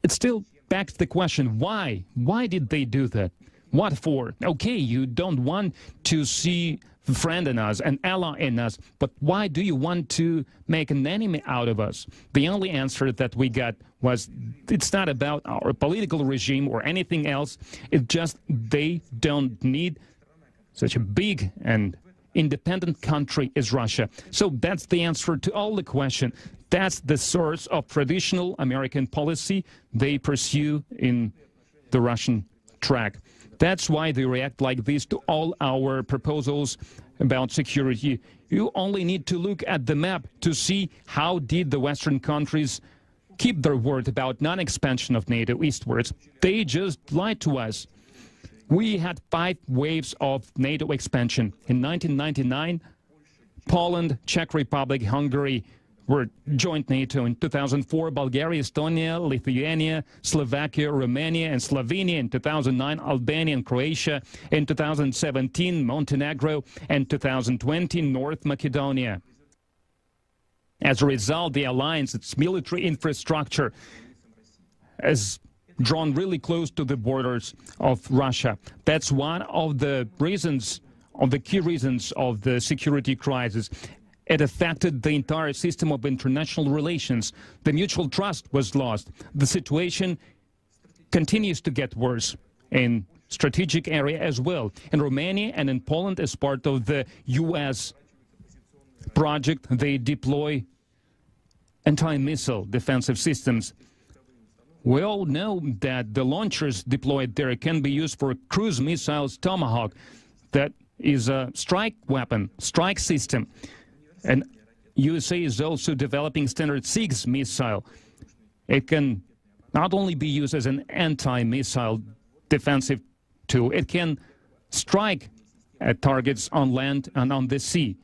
It still begs the question, why? Why did they do that? What for? Okay, you don't want to see a friend in us, an ally in us, but why do you want to make an enemy out of us? The only answer that we got was, it's not about our political regime or anything else. It's just they don't need such a big and independent country as Russia. So that's the answer to all the question. That's the source of traditional American policy they pursue in the Russian track. That's why they react like this to all our proposals about security. You only need to look at the map to see how did the Western countries keep their word about non-expansion of NATO eastwards. They just lied to us. We had 5 waves of NATO expansion. In 1999, Poland, Czech Republic, Hungary were joined NATO. In 2004, Bulgaria, Estonia, Lithuania, Slovakia, Romania, and Slovenia. In 2009, Albania and Croatia. In 2017, Montenegro. And 2020, North Macedonia. As a result, the alliance, its military infrastructure, has drawn really close to the borders of Russia. That's one of the reasons, of the key reasons of the security crisis. It affected the entire system of international relations. The mutual trust was lost. The situation continues to get worse in strategic area as well. In Romania and in Poland, as part of the U.S. project, they deploy anti-missile defensive systems. We all know that the launchers deployed there can be used for cruise missiles Tomahawk. That is a strike weapon, strike system. And USA is also developing Standard 6 missile. It can not only be used as an anti-missile defensive tool, it can strike at targets on land and on the sea.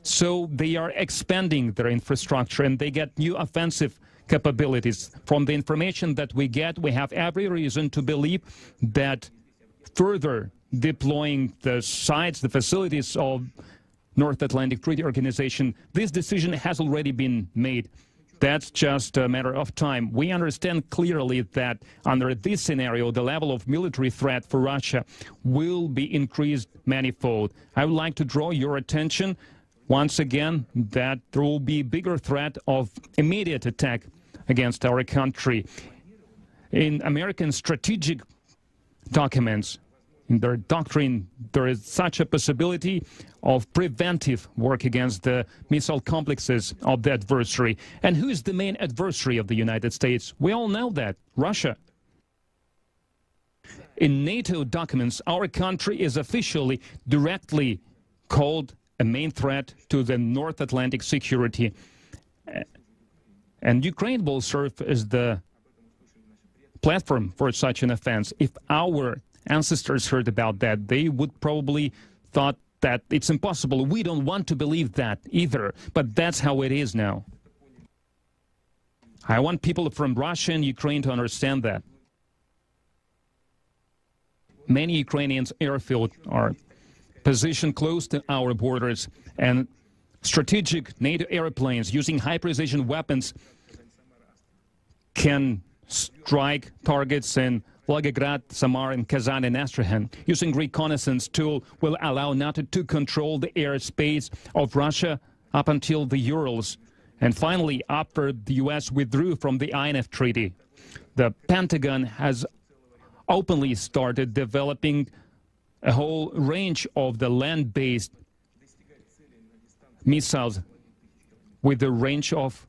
So they are expanding their infrastructure and they get new offensive capabilities. From the information that we get, we have every reason to believe that further deploying the sites, the facilities of North Atlantic Treaty Organization, this decision has already been made. That's just a matter of time. We understand clearly that under this scenario, the level of military threat for Russia will be increased manifold. I would like to draw your attention once again that there will be bigger threat of immediate attack against our country. In American strategic documents, in their doctrine, there is such a possibility of preventive work against the missile complexes of the adversary. And who is the main adversary of the United States? We all know that, Russia. In NATO documents, our country is officially directly called a main threat to the North Atlantic security. And Ukraine will serve as the platform for such an offense. If our ancestors heard about that, they would probably thought that it's impossible. We don't want to believe that either, but that's how it is now. I want people from Russia and Ukraine to understand that. Many Ukrainians' airfields are positioned close to our borders, and strategic NATO airplanes using high-precision weapons can strike targets in Volgograd, Samar, and Kazan and Astrakhan. Using reconnaissance tool will allow NATO to control the airspace of Russia up until the Urals. And finally, after the U.S. withdrew from the INF Treaty, the Pentagon has openly started developing a whole range of the land-based missiles with a range of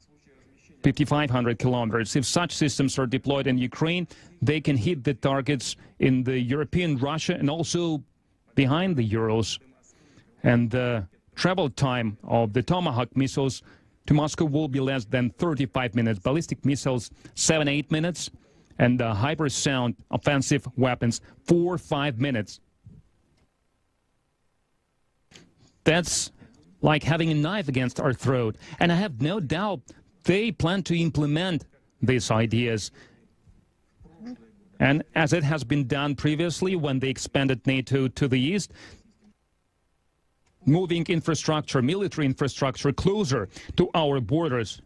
5,500 kilometers. If such systems are deployed in Ukraine, they can hit the targets in the European Russia and also behind the Urals. And the travel time of the Tomahawk missiles to Moscow will be less than 35 minutes. Ballistic missiles, 7-8 minutes. And the hypersonic offensive weapons, 4-5 minutes. That's like having a knife against our throat. And I have no doubt they plan to implement these ideas. And as it has been done previously when they expanded NATO to the east, moving infrastructure, military infrastructure closer to our borders,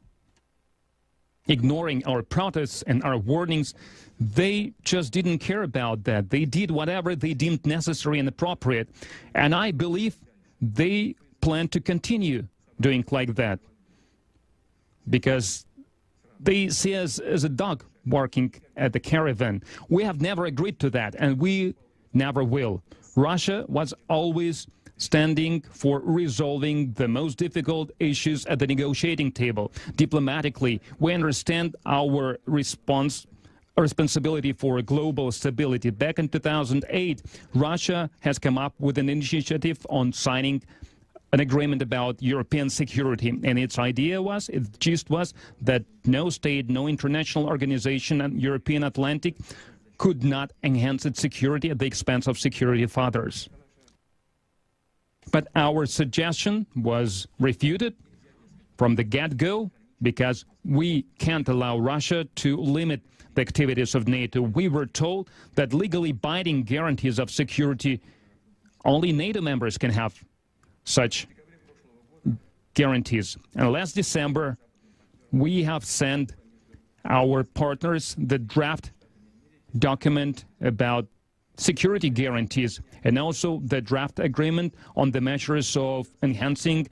ignoring our protests and our warnings, they just didn't care about that. They did whatever they deemed necessary and appropriate. And I believe they plan to continue doing like that, because they see us as a dog barking at the caravan. We have never agreed to that, and we never will. Russia was always standing for resolving the most difficult issues at the negotiating table. Diplomatically, we understand our responsibility for global stability. Back in 2008, Russia has come up with an initiative on signing an agreement about European security, and its gist was that no state, no international organization in European Atlantic could not enhance its security at the expense of security of others. But our suggestion was refuted from the get-go, because we can't allow Russia to limit the activities of NATO. We were told that legally binding guarantees of security, only NATO members can have such guarantees. And last December, we have sent our partners the draft document about security guarantees, and also the draft agreement on the measures of enhancing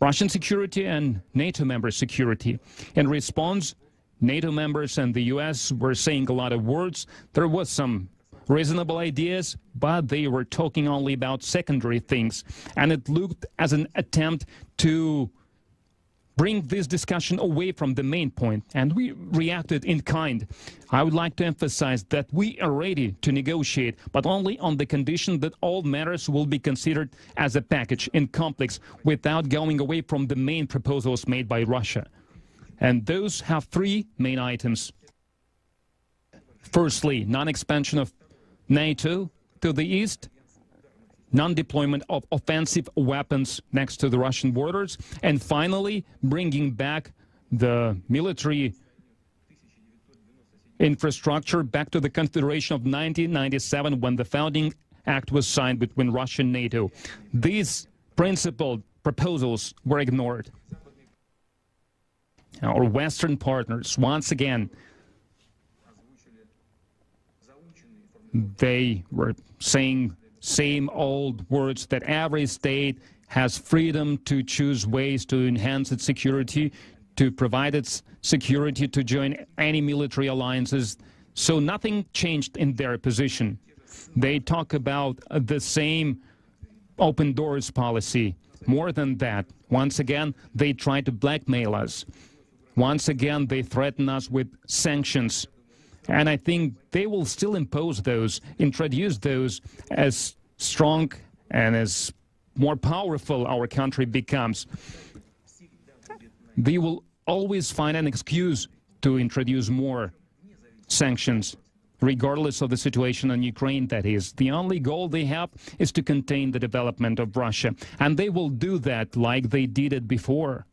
Russian security and NATO member security. In response, NATO members and the U.S. were saying a lot of words. There was some reasonable ideas, but they were talking only about secondary things. And it looked as an attempt to bring this discussion away from the main point, and we reacted in kind. I would like to emphasize that we are ready to negotiate, but only on the condition that all matters will be considered as a package in complex, without going away from the main proposals made by Russia. And those have three main items. Firstly, non-expansion of NATO to the east, non-deployment of offensive weapons next to the Russian borders, and finally, bringing back the military infrastructure back to the Confederation of 1997, when the founding act was signed between Russia and NATO. These principled proposals were ignored. Our Western partners, once again, they were saying same old words, that every state has freedom to choose ways to enhance its security, to provide its security, to join any military alliances. So nothing changed in their position. They talk about the same open doors policy. More than that, once again, they try to blackmail us. Once again, they threaten us with sanctions. And I think they will still impose those, introduce those, as strong and as more powerful our country becomes. They will always find an excuse to introduce more sanctions, regardless of the situation in Ukraine, that is. The only goal they have is to contain the development of Russia. And they will do that like they did it before,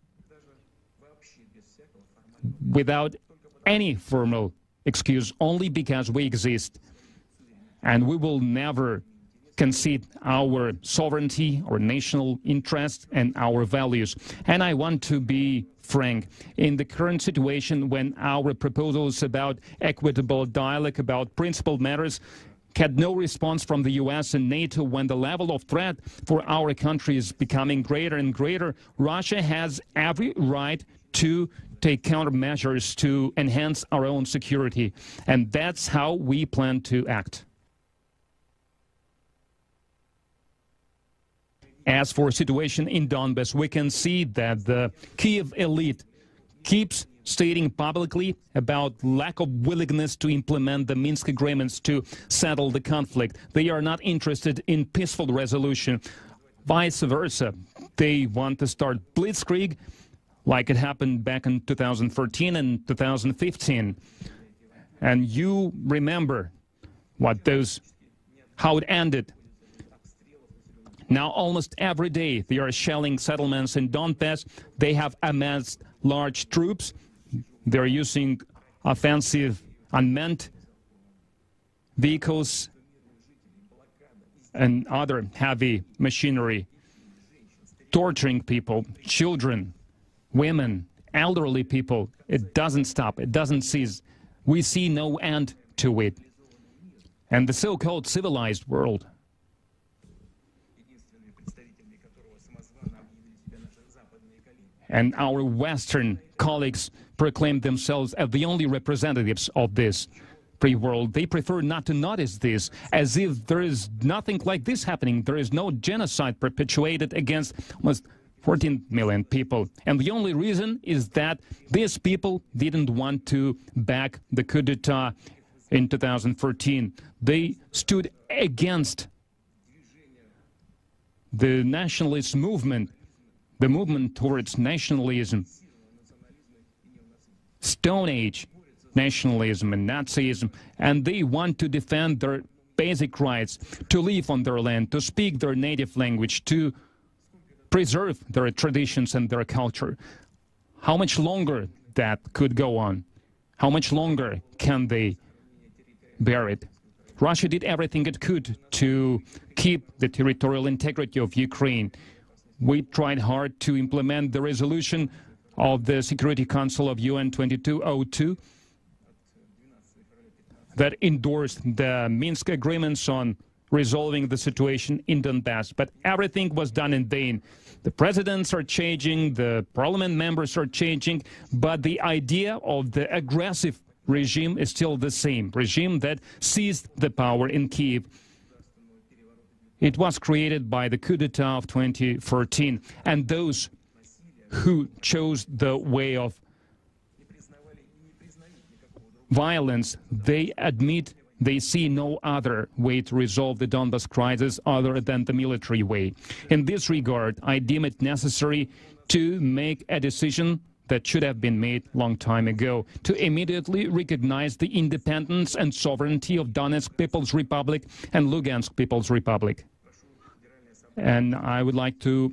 without any formal excuse, only because we exist. And we will never concede our sovereignty, our national interest, and our values. And I want to be frank, in the current situation when our proposals about equitable dialogue, about principled matters, had no response from the U.S. and NATO, when the level of threat for our country is becoming greater and greater, Russia has every right to take countermeasures to enhance our own security. And that's how we plan to act. As for situation in Donbass, we can see that the Kiev elite keeps stating publicly about lack of willingness to implement the Minsk agreements to settle the conflict. They are not interested in peaceful resolution. Vice versa, they want to start blitzkrieg like it happened back in 2013 and 2015. And you remember how it ended. Now, almost every day, they are shelling settlements in Donbass. They have amassed large troops. They're using offensive unmanned vehicles and other heavy machinery, torturing people, children, women, elderly people. It doesn't stop. It doesn't cease. We see no end to it. And the so-called civilized world, and our Western colleagues proclaim themselves as the only representatives of this free world. They prefer not to notice this, as if there is nothing like this happening. There is no genocide perpetuated against almost 14 million people. And the only reason is that these people didn't want to back the coup d'etat in 2014. They stood against the nationalist movement, the movement towards nationalism, Stone Age nationalism and Nazism, and they want to defend their basic rights to live on their land, to speak their native language, to preserve their traditions and their culture. How much longer that could go on? How much longer can they bear it? Russia did everything it could to keep the territorial integrity of Ukraine. We tried hard to implement the resolution of the Security Council of UN 2202 that endorsed the Minsk agreements on resolving the situation in Donbass. But everything was done in vain. The presidents are changing, the parliament members are changing, but the idea of the aggressive regime is still the same, regime that seized the power in Kyiv. It was created by the coup d'etat of 2014, and those who chose the way of violence, they admit they see no other way to resolve the Donbass crisis other than the military way. In this regard, I deem it necessary to make a decision that should have been made a long time ago, to immediately recognize the independence and sovereignty of Donetsk People's Republic and Lugansk People's Republic. And I would like to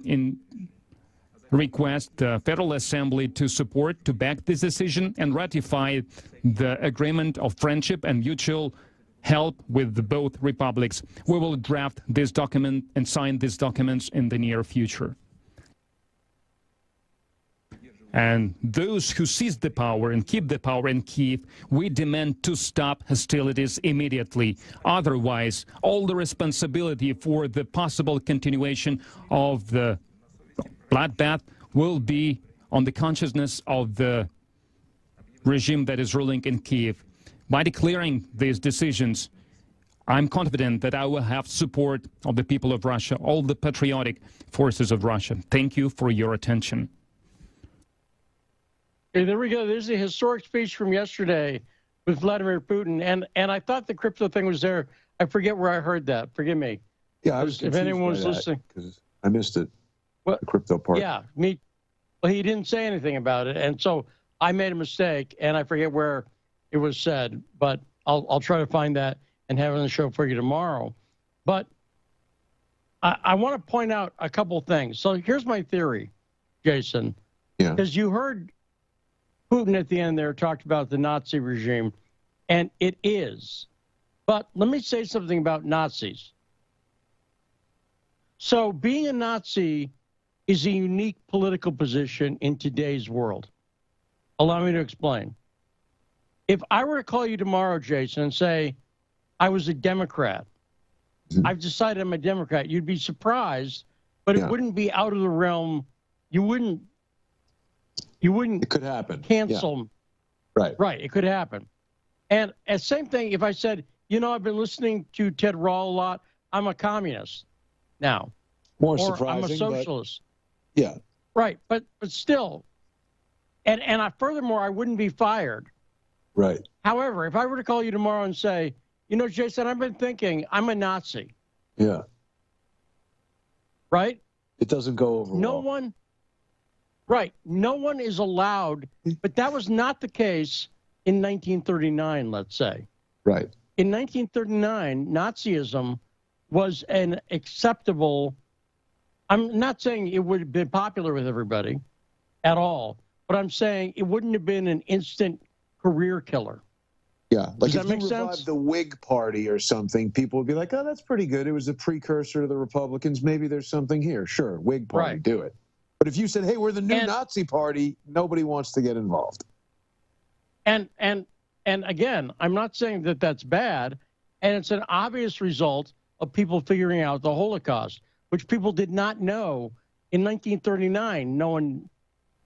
request the Federal Assembly to support, to back this decision and ratify the agreement of friendship and mutual help with both republics. We will draft this document and sign these documents in the near future. And those who seize the power and keep the power in Kyiv, we demand to stop hostilities immediately. Otherwise, all the responsibility for the possible continuation of the bloodbath will be on the consciousness of the regime that is ruling in Kyiv. By declaring these decisions, I'm confident that I will have support of the people of Russia, all the patriotic forces of Russia. Thank you for your attention. Okay, there we go. There's a historic speech from yesterday with Vladimir Putin, and I thought the crypto thing was there. I forget where I heard that. Forgive me. Yeah, I was if anyone was listening, because I missed it. The crypto part. Yeah, me. Well, he didn't say anything about it, and so I made a mistake, and I forget where it was said. But I'll try to find that and have it on the show for you tomorrow. But I want to point out a couple things. So here's my theory, Jason. Yeah. Because you heard Putin at the end there talked about the Nazi regime, and it is. But let me say something about Nazis. So being a Nazi is a unique political position in today's world. Allow me to explain. If I were to call you tomorrow, Jason, and say I was a Democrat, I've decided I'm a Democrat, you'd be surprised, but it wouldn't be out of the realm. You wouldn't. It could happen. Cancel. Right. Right. It could happen. And same thing if I said, you know, I've been listening to Ted Rall a lot. I'm a communist now. More or surprising. I'm a socialist. Yeah. Right. But still. And furthermore, I wouldn't be fired. Right. However, if I were to call you tomorrow and say, you know, Jason, I've been thinking I'm a Nazi. Yeah. Right? It doesn't go over No well. one. Right. No one is allowed. But that was not the case in 1939, let's say. Right. In 1939, Nazism was an acceptable. I'm not saying it would have been popular with everybody at all, but I'm saying it wouldn't have been an instant career killer. Yeah, like Does if that make you sense? revived the Whig Party or something, people would be like, "Oh, that's pretty good. It was a precursor to the Republicans. Maybe there's something here." Sure, Whig Party, Right. do it. But if you said, "Hey, we're the new Nazi Party," nobody wants to get involved. And again, I'm not saying that that's bad, and it's an obvious result of people figuring out the Holocaust, which people did not know in 1939.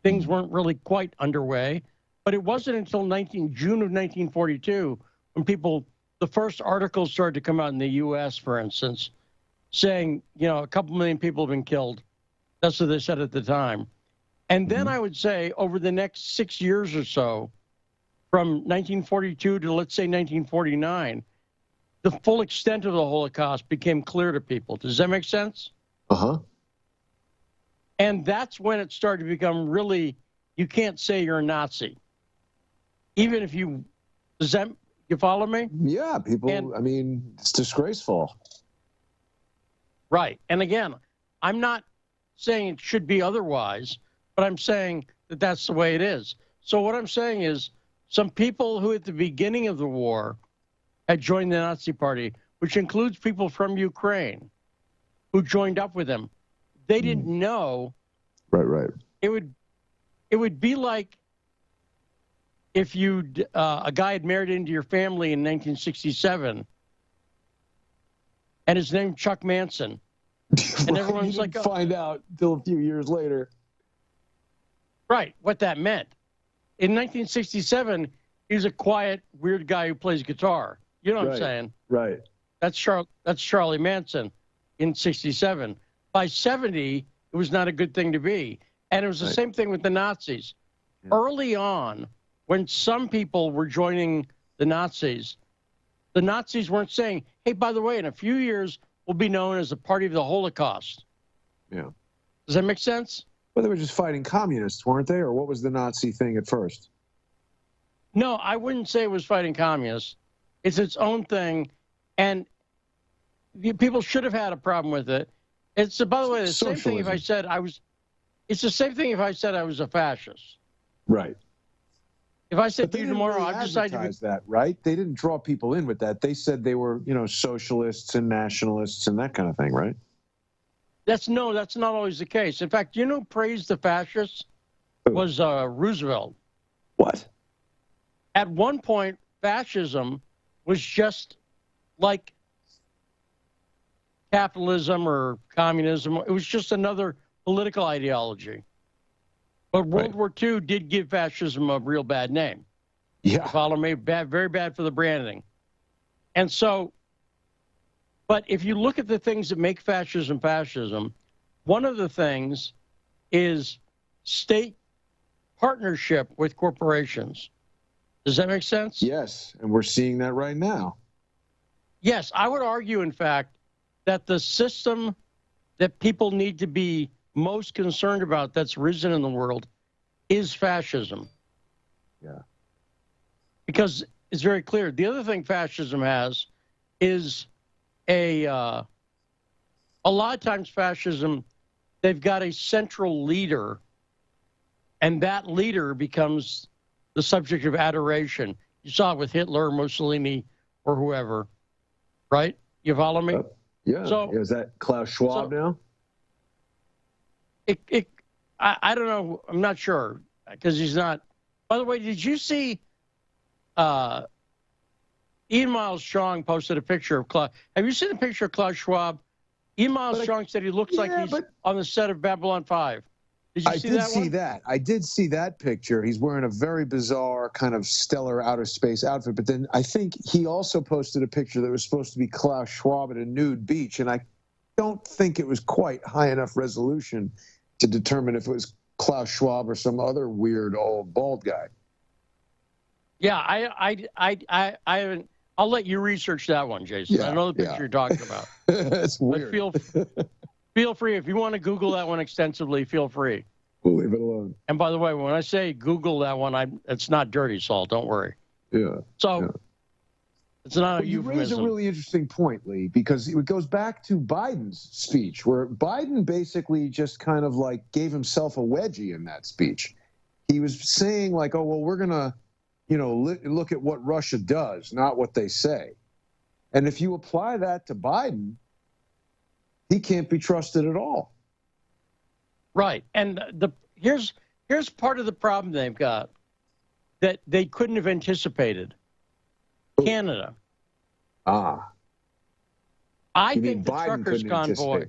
Things weren't really quite underway. But it wasn't until June of 1942 when the first articles started to come out in the U.S., for instance, saying, you know, a couple million people have been killed. That's what they said at the time. And then I would say over the next 6 years or so, from 1942 to, let's say, 1949, the full extent of the Holocaust became clear to people. Does that make sense? Uh-huh. And that's when it started to become really, you can't say you're a Nazi. Even if you follow me? Yeah, people, I mean, it's disgraceful. Right. And again, I'm not saying it should be otherwise, but I'm saying that that's the way it is. So what I'm saying is some people who at the beginning of the war had joined the Nazi Party, which includes people from Ukraine who joined up with them, they didn't know. Right. It would be like if a guy had married into your family in 1967, and his name Chuck Manson, and everyone's like, "Oh." Find out till a few years later. Right, what that meant. In 1967, he was a quiet, weird guy who plays guitar. You know what I'm saying? Right. That's Charlie Manson in 67. By 70, it was not a good thing to be. And it was the same thing with the Nazis. Yeah. Early on, when some people were joining the Nazis weren't saying, hey, by the way, in a few years, we'll be known as the Party of the Holocaust. Yeah. Does that make sense? Well, they were just fighting communists, weren't they? Or what was the Nazi thing at first? No, I wouldn't say it was fighting communists. It's its own thing. And people should have had a problem with it. It's, by the way, the same thing if I said it's the same thing if I said I was a fascist. Right. If I said to you tomorrow, really I've decided to be that, right? They didn't draw people in with that. They said they were, socialists and nationalists and that kind of thing, right? That's not always the case. In fact, who praised the fascists was Roosevelt. What? At one point, fascism was just like capitalism or communism. It was just another political ideology. But World War II did give fascism a real bad name. Yeah. Follow me? Very bad for the branding. And so, but if you look at the things that make fascism, one of the things is state partnership with corporations. Does that make sense? Yes, and we're seeing that right now. Yes, I would argue, in fact, that the system that people need to be most concerned about that's risen in the world is fascism. Yeah. Because it's very clear. The other thing fascism has is a lot of times fascism, they've got a central leader, and that leader becomes the subject of adoration. You saw it with Hitler, Mussolini, or whoever, right? You follow me? Yeah. So is that Klaus Schwab now? I don't know. I'm not sure because he's not. By the way, did you see Ian Miles Strong posted a picture of Klaus? Have you seen the picture of Klaus Schwab? Ian Miles Strong said he looks like he's on the set of Babylon 5. Did you see that one? I did see that. I did see that picture. He's wearing a very bizarre kind of stellar outer space outfit. But then I think he also posted a picture that was supposed to be Klaus Schwab at a nude beach. And I don't think it was quite high enough resolution to determine if it was Klaus Schwab or some other weird old bald guy. Yeah, I haven't. I'll let you research that one, Jason. Yeah, I know the picture you're talking about. That's weird. But feel free. If you want to Google that one extensively, feel free. We'll leave it alone. And by the way, when I say Google that one, it's not dirty, Saul. Don't worry. Yeah. So it's not a euphemism. You raise a really interesting point, Lee, because it goes back to Biden's speech, where Biden basically just kind of like gave himself a wedgie in that speech. He was saying like, oh, well, we're going to, look at what Russia does, not what they say. And if you apply that to Biden, he can't be trusted at all. Right. And here's part of the problem they've got that they couldn't have anticipated. Canada. I think the Biden truckers' convoy.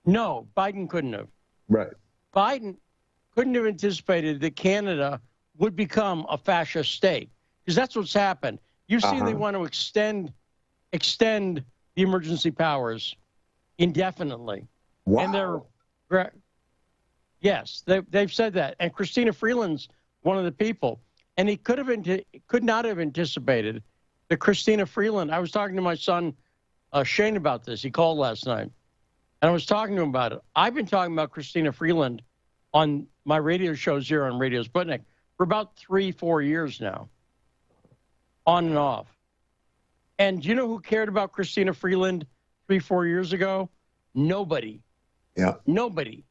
No, Biden couldn't have. Right. Biden couldn't have anticipated that Canada would become a fascist state, because that's what's happened. You've seen they want to extend the emergency powers indefinitely. Wow. And they've said that. And Christina Freeland's one of the people. And he could not have anticipated that Christina Freeland. I was talking to my son Shane about this. He called last night, and I was talking to him about it. I've been talking about Christina Freeland on my radio shows here on Radio Sputnik for about 3-4 years now, on and off. And do you know who cared about Christina Freeland 3-4 years ago? Nobody. Yeah. Nobody.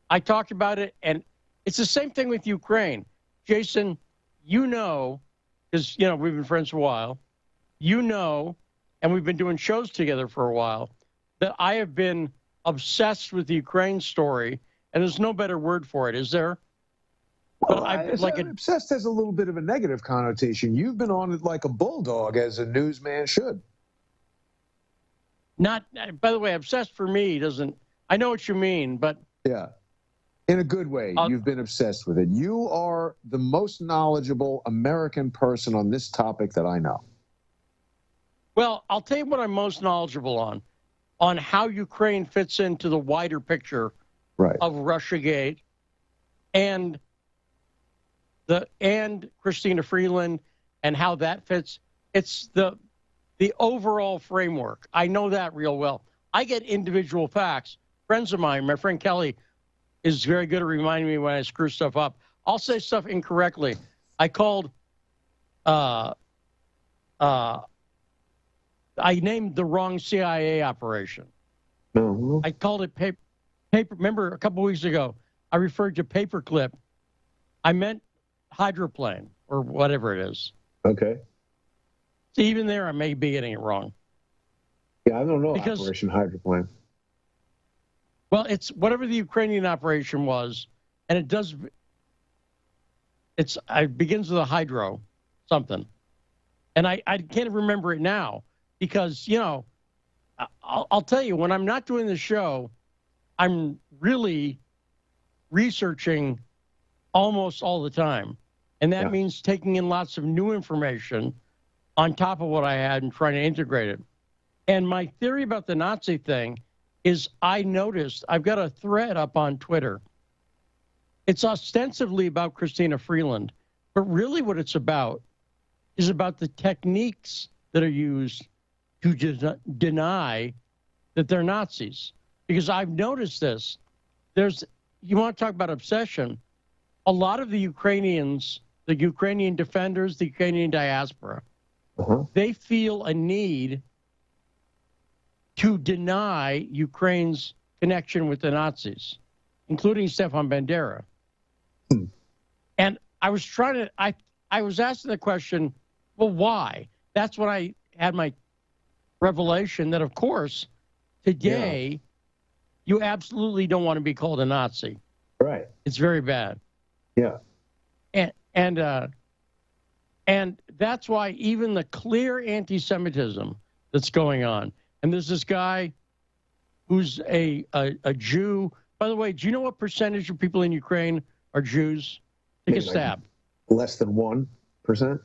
I talked about it, and it's the same thing with Ukraine. Jason, because, we've been friends for a while, and we've been doing shows together for a while, that I have been obsessed with the Ukraine story, and there's no better word for it, is there? Well, obsessed has a little bit of a negative connotation. You've been on it like a bulldog, as a newsman should. By the way, obsessed for me doesn't, I know what you mean, but. Yeah. In a good way, you've been obsessed with it. You are the most knowledgeable American person on this topic that I know. Well, I'll tell you what I'm most knowledgeable on how Ukraine fits into the wider picture of Russiagate and Christina Freeland and how that fits. It's the overall framework. I know that real well. I get individual facts. Friends of mine, my friend Kelly, is very good at reminding me when I screw stuff up. I'll say stuff incorrectly. I called, I named the wrong CIA operation. I called it paper. Remember a couple weeks ago, I referred to paperclip. I meant hydroplane or whatever it is. Okay. See, even there, I may be getting it wrong. Yeah, I don't know Operation Hydroplane. Well, it's whatever the Ukrainian operation was, and it begins with a hydro something. And I can't remember it now because, I'll tell you, when I'm not doing the show, I'm really researching almost all the time. And that means taking in lots of new information on top of what I had and trying to integrate it. And my theory about the Nazi thing is I noticed, I've got a thread up on Twitter. It's ostensibly about Christina Freeland, but really what it's about is about the techniques that are used to deny that they're Nazis. Because I've noticed this. You want to talk about obsession, a lot of the Ukrainians, the Ukrainian defenders, the Ukrainian diaspora, they feel a need to deny Ukraine's connection with the Nazis, including Stefan Bandera. And I was I was asking the question, well, why? That's when I had my revelation that, of course, today you absolutely don't want to be called a Nazi. Right. It's very bad. Yeah. And that's why even the clear anti-Semitism that's going on, and there's this guy who's a Jew. By the way, do you know what percentage of people in Ukraine are Jews? Take a stab. Less than 1%?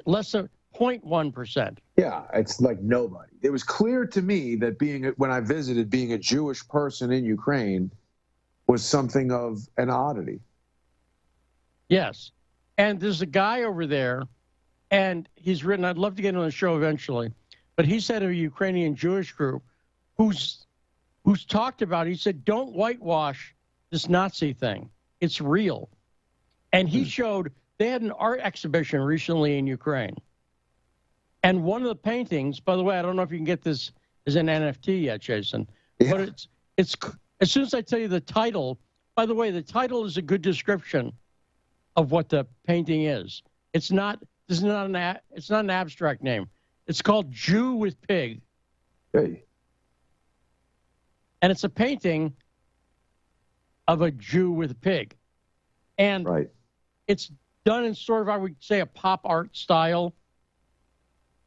Less than 0.1%. Yeah, it's like nobody. It was clear to me that when I visited, being a Jewish person in Ukraine was something of an oddity. Yes. And there's a guy over there, and he's written, I'd love to get him on the show eventually, but he's head of a Ukrainian Jewish group who's talked about, he said, don't whitewash this Nazi thing. It's real. And he showed, they had an art exhibition recently in Ukraine. And one of the paintings, by the way, I don't know if you can get this as an NFT yet, Jason, but it's as soon as I tell you the title, by the way, the title is a good description of what the painting is. It's not an abstract name. It's called Jew with Pig. Hey. And it's a painting of a Jew with a pig. And it's done in sort of, I would say, a pop art style.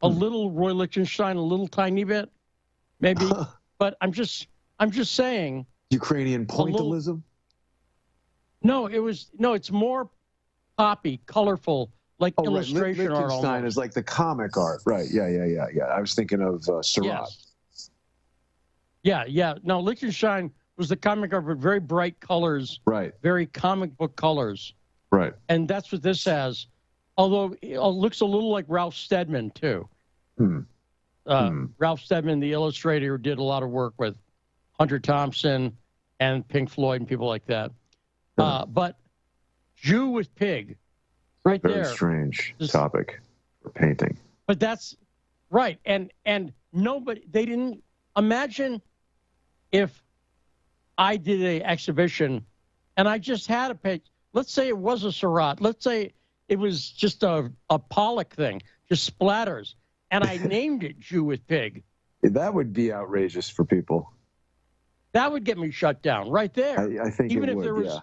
A little Roy Lichtenstein, a little tiny bit, maybe. But I'm just saying. Ukrainian pointillism? It's more poppy, colorful, like illustration art. Lichtenstein is like the comic art. Right, yeah. I was thinking of Surratt. Yes. Yeah. No, Lichtenstein was the comic art with very bright colors. Right. Very comic book colors. Right. And that's what this has. Although it looks a little like Ralph Steadman, too. Ralph Steadman, the illustrator who did a lot of work with Hunter Thompson and Pink Floyd and people like that. But Jew with pig, right there. Very strange topic for painting. But that's right. And nobody, they didn't imagine if I did an exhibition and I just had a page. Let's say it was a Surratt. Let's say it was just a Pollock thing, just splatters. And I named it Jew with Pig. That would be outrageous for people. That would get me shut down right there. I think even it if would, there was,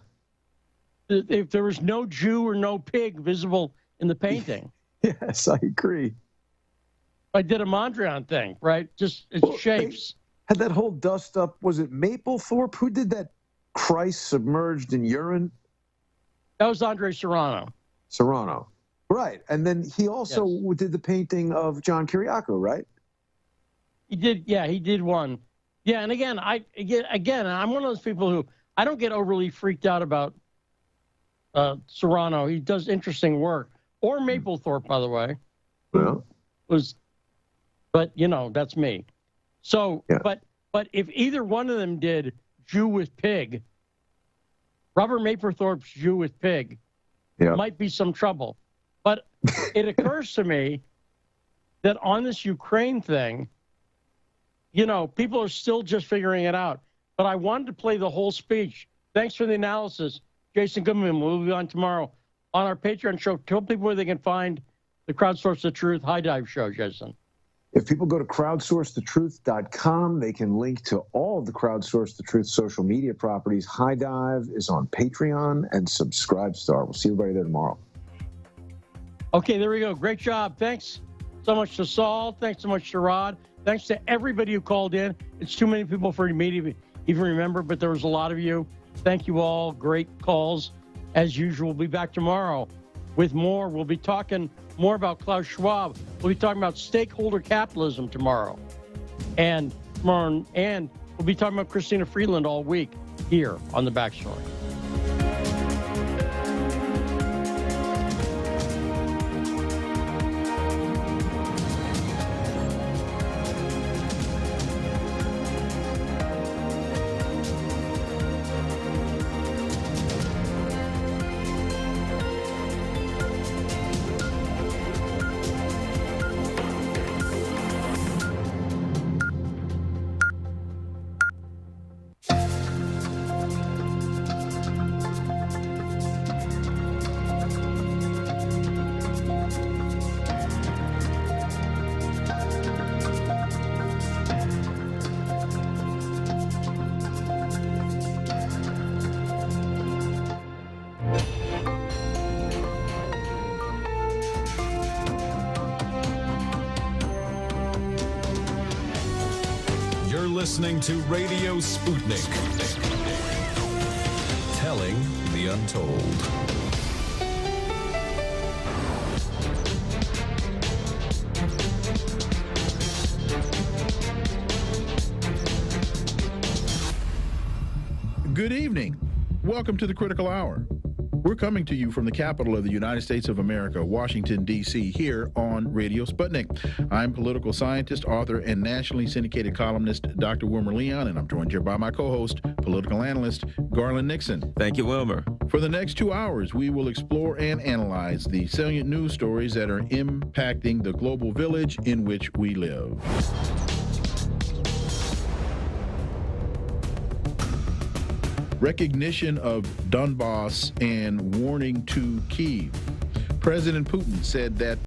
if there was no Jew or no pig visible in the painting. Yes, I agree. I did a Mondrian thing, right? Just shapes. Had that whole dust up. Was it Mapplethorpe? Who did that Christ submerged in urine? That was Andre Serrano. Serrano. Right. And then he also did the painting of John Kiriakou, right? He did. Yeah, he did one. Yeah, and again, I'm one of those people who I don't get overly freaked out about Serrano. He does interesting work. Or Mapplethorpe, by the way. Well. But, that's me. So, but if either one of them did Jew with Pig, Robert Mapplethorpe's Jew with Pig might be some trouble. But it occurs to me that on this Ukraine thing, people are still just figuring it out. But I wanted to play the whole speech. Thanks for the analysis, Jason Goodman. We'll be on tomorrow on our Patreon show. Tell people where they can find the Crowdsource the Truth High Dive show, Jason. If people go to crowdsourcethetruth.com, they can link to all of the Crowdsource the Truth social media properties. High Dive is on Patreon and Subscribestar. We'll see everybody there tomorrow. Okay, there we go. Great job. Thanks so much to Saul. Thanks so much to Rod. Thanks to everybody who called in. It's too many people for me to even remember, but there was a lot of you. Thank you all. Great calls. As usual, we'll be back tomorrow with more. We'll be talking more about Klaus Schwab. We'll be talking about stakeholder capitalism tomorrow. And we'll be talking about Christina Freeland all week here on The Backstory. listening to Radio Sputnik. Telling the untold. Good evening. Welcome to the Critical Hour. We're coming to you from the capital of the United States of America, Washington, D.C., here on Radio Sputnik. I'm political scientist, author, and nationally syndicated columnist Dr. Wilmer Leon, and I'm joined here by my co-host, political analyst Garland Nixon. Thank you, Wilmer. For the next 2 hours, we will explore and analyze the salient news stories that are impacting the global village in which we live. Recognition of Donbass and warning to Kyiv. President Putin said that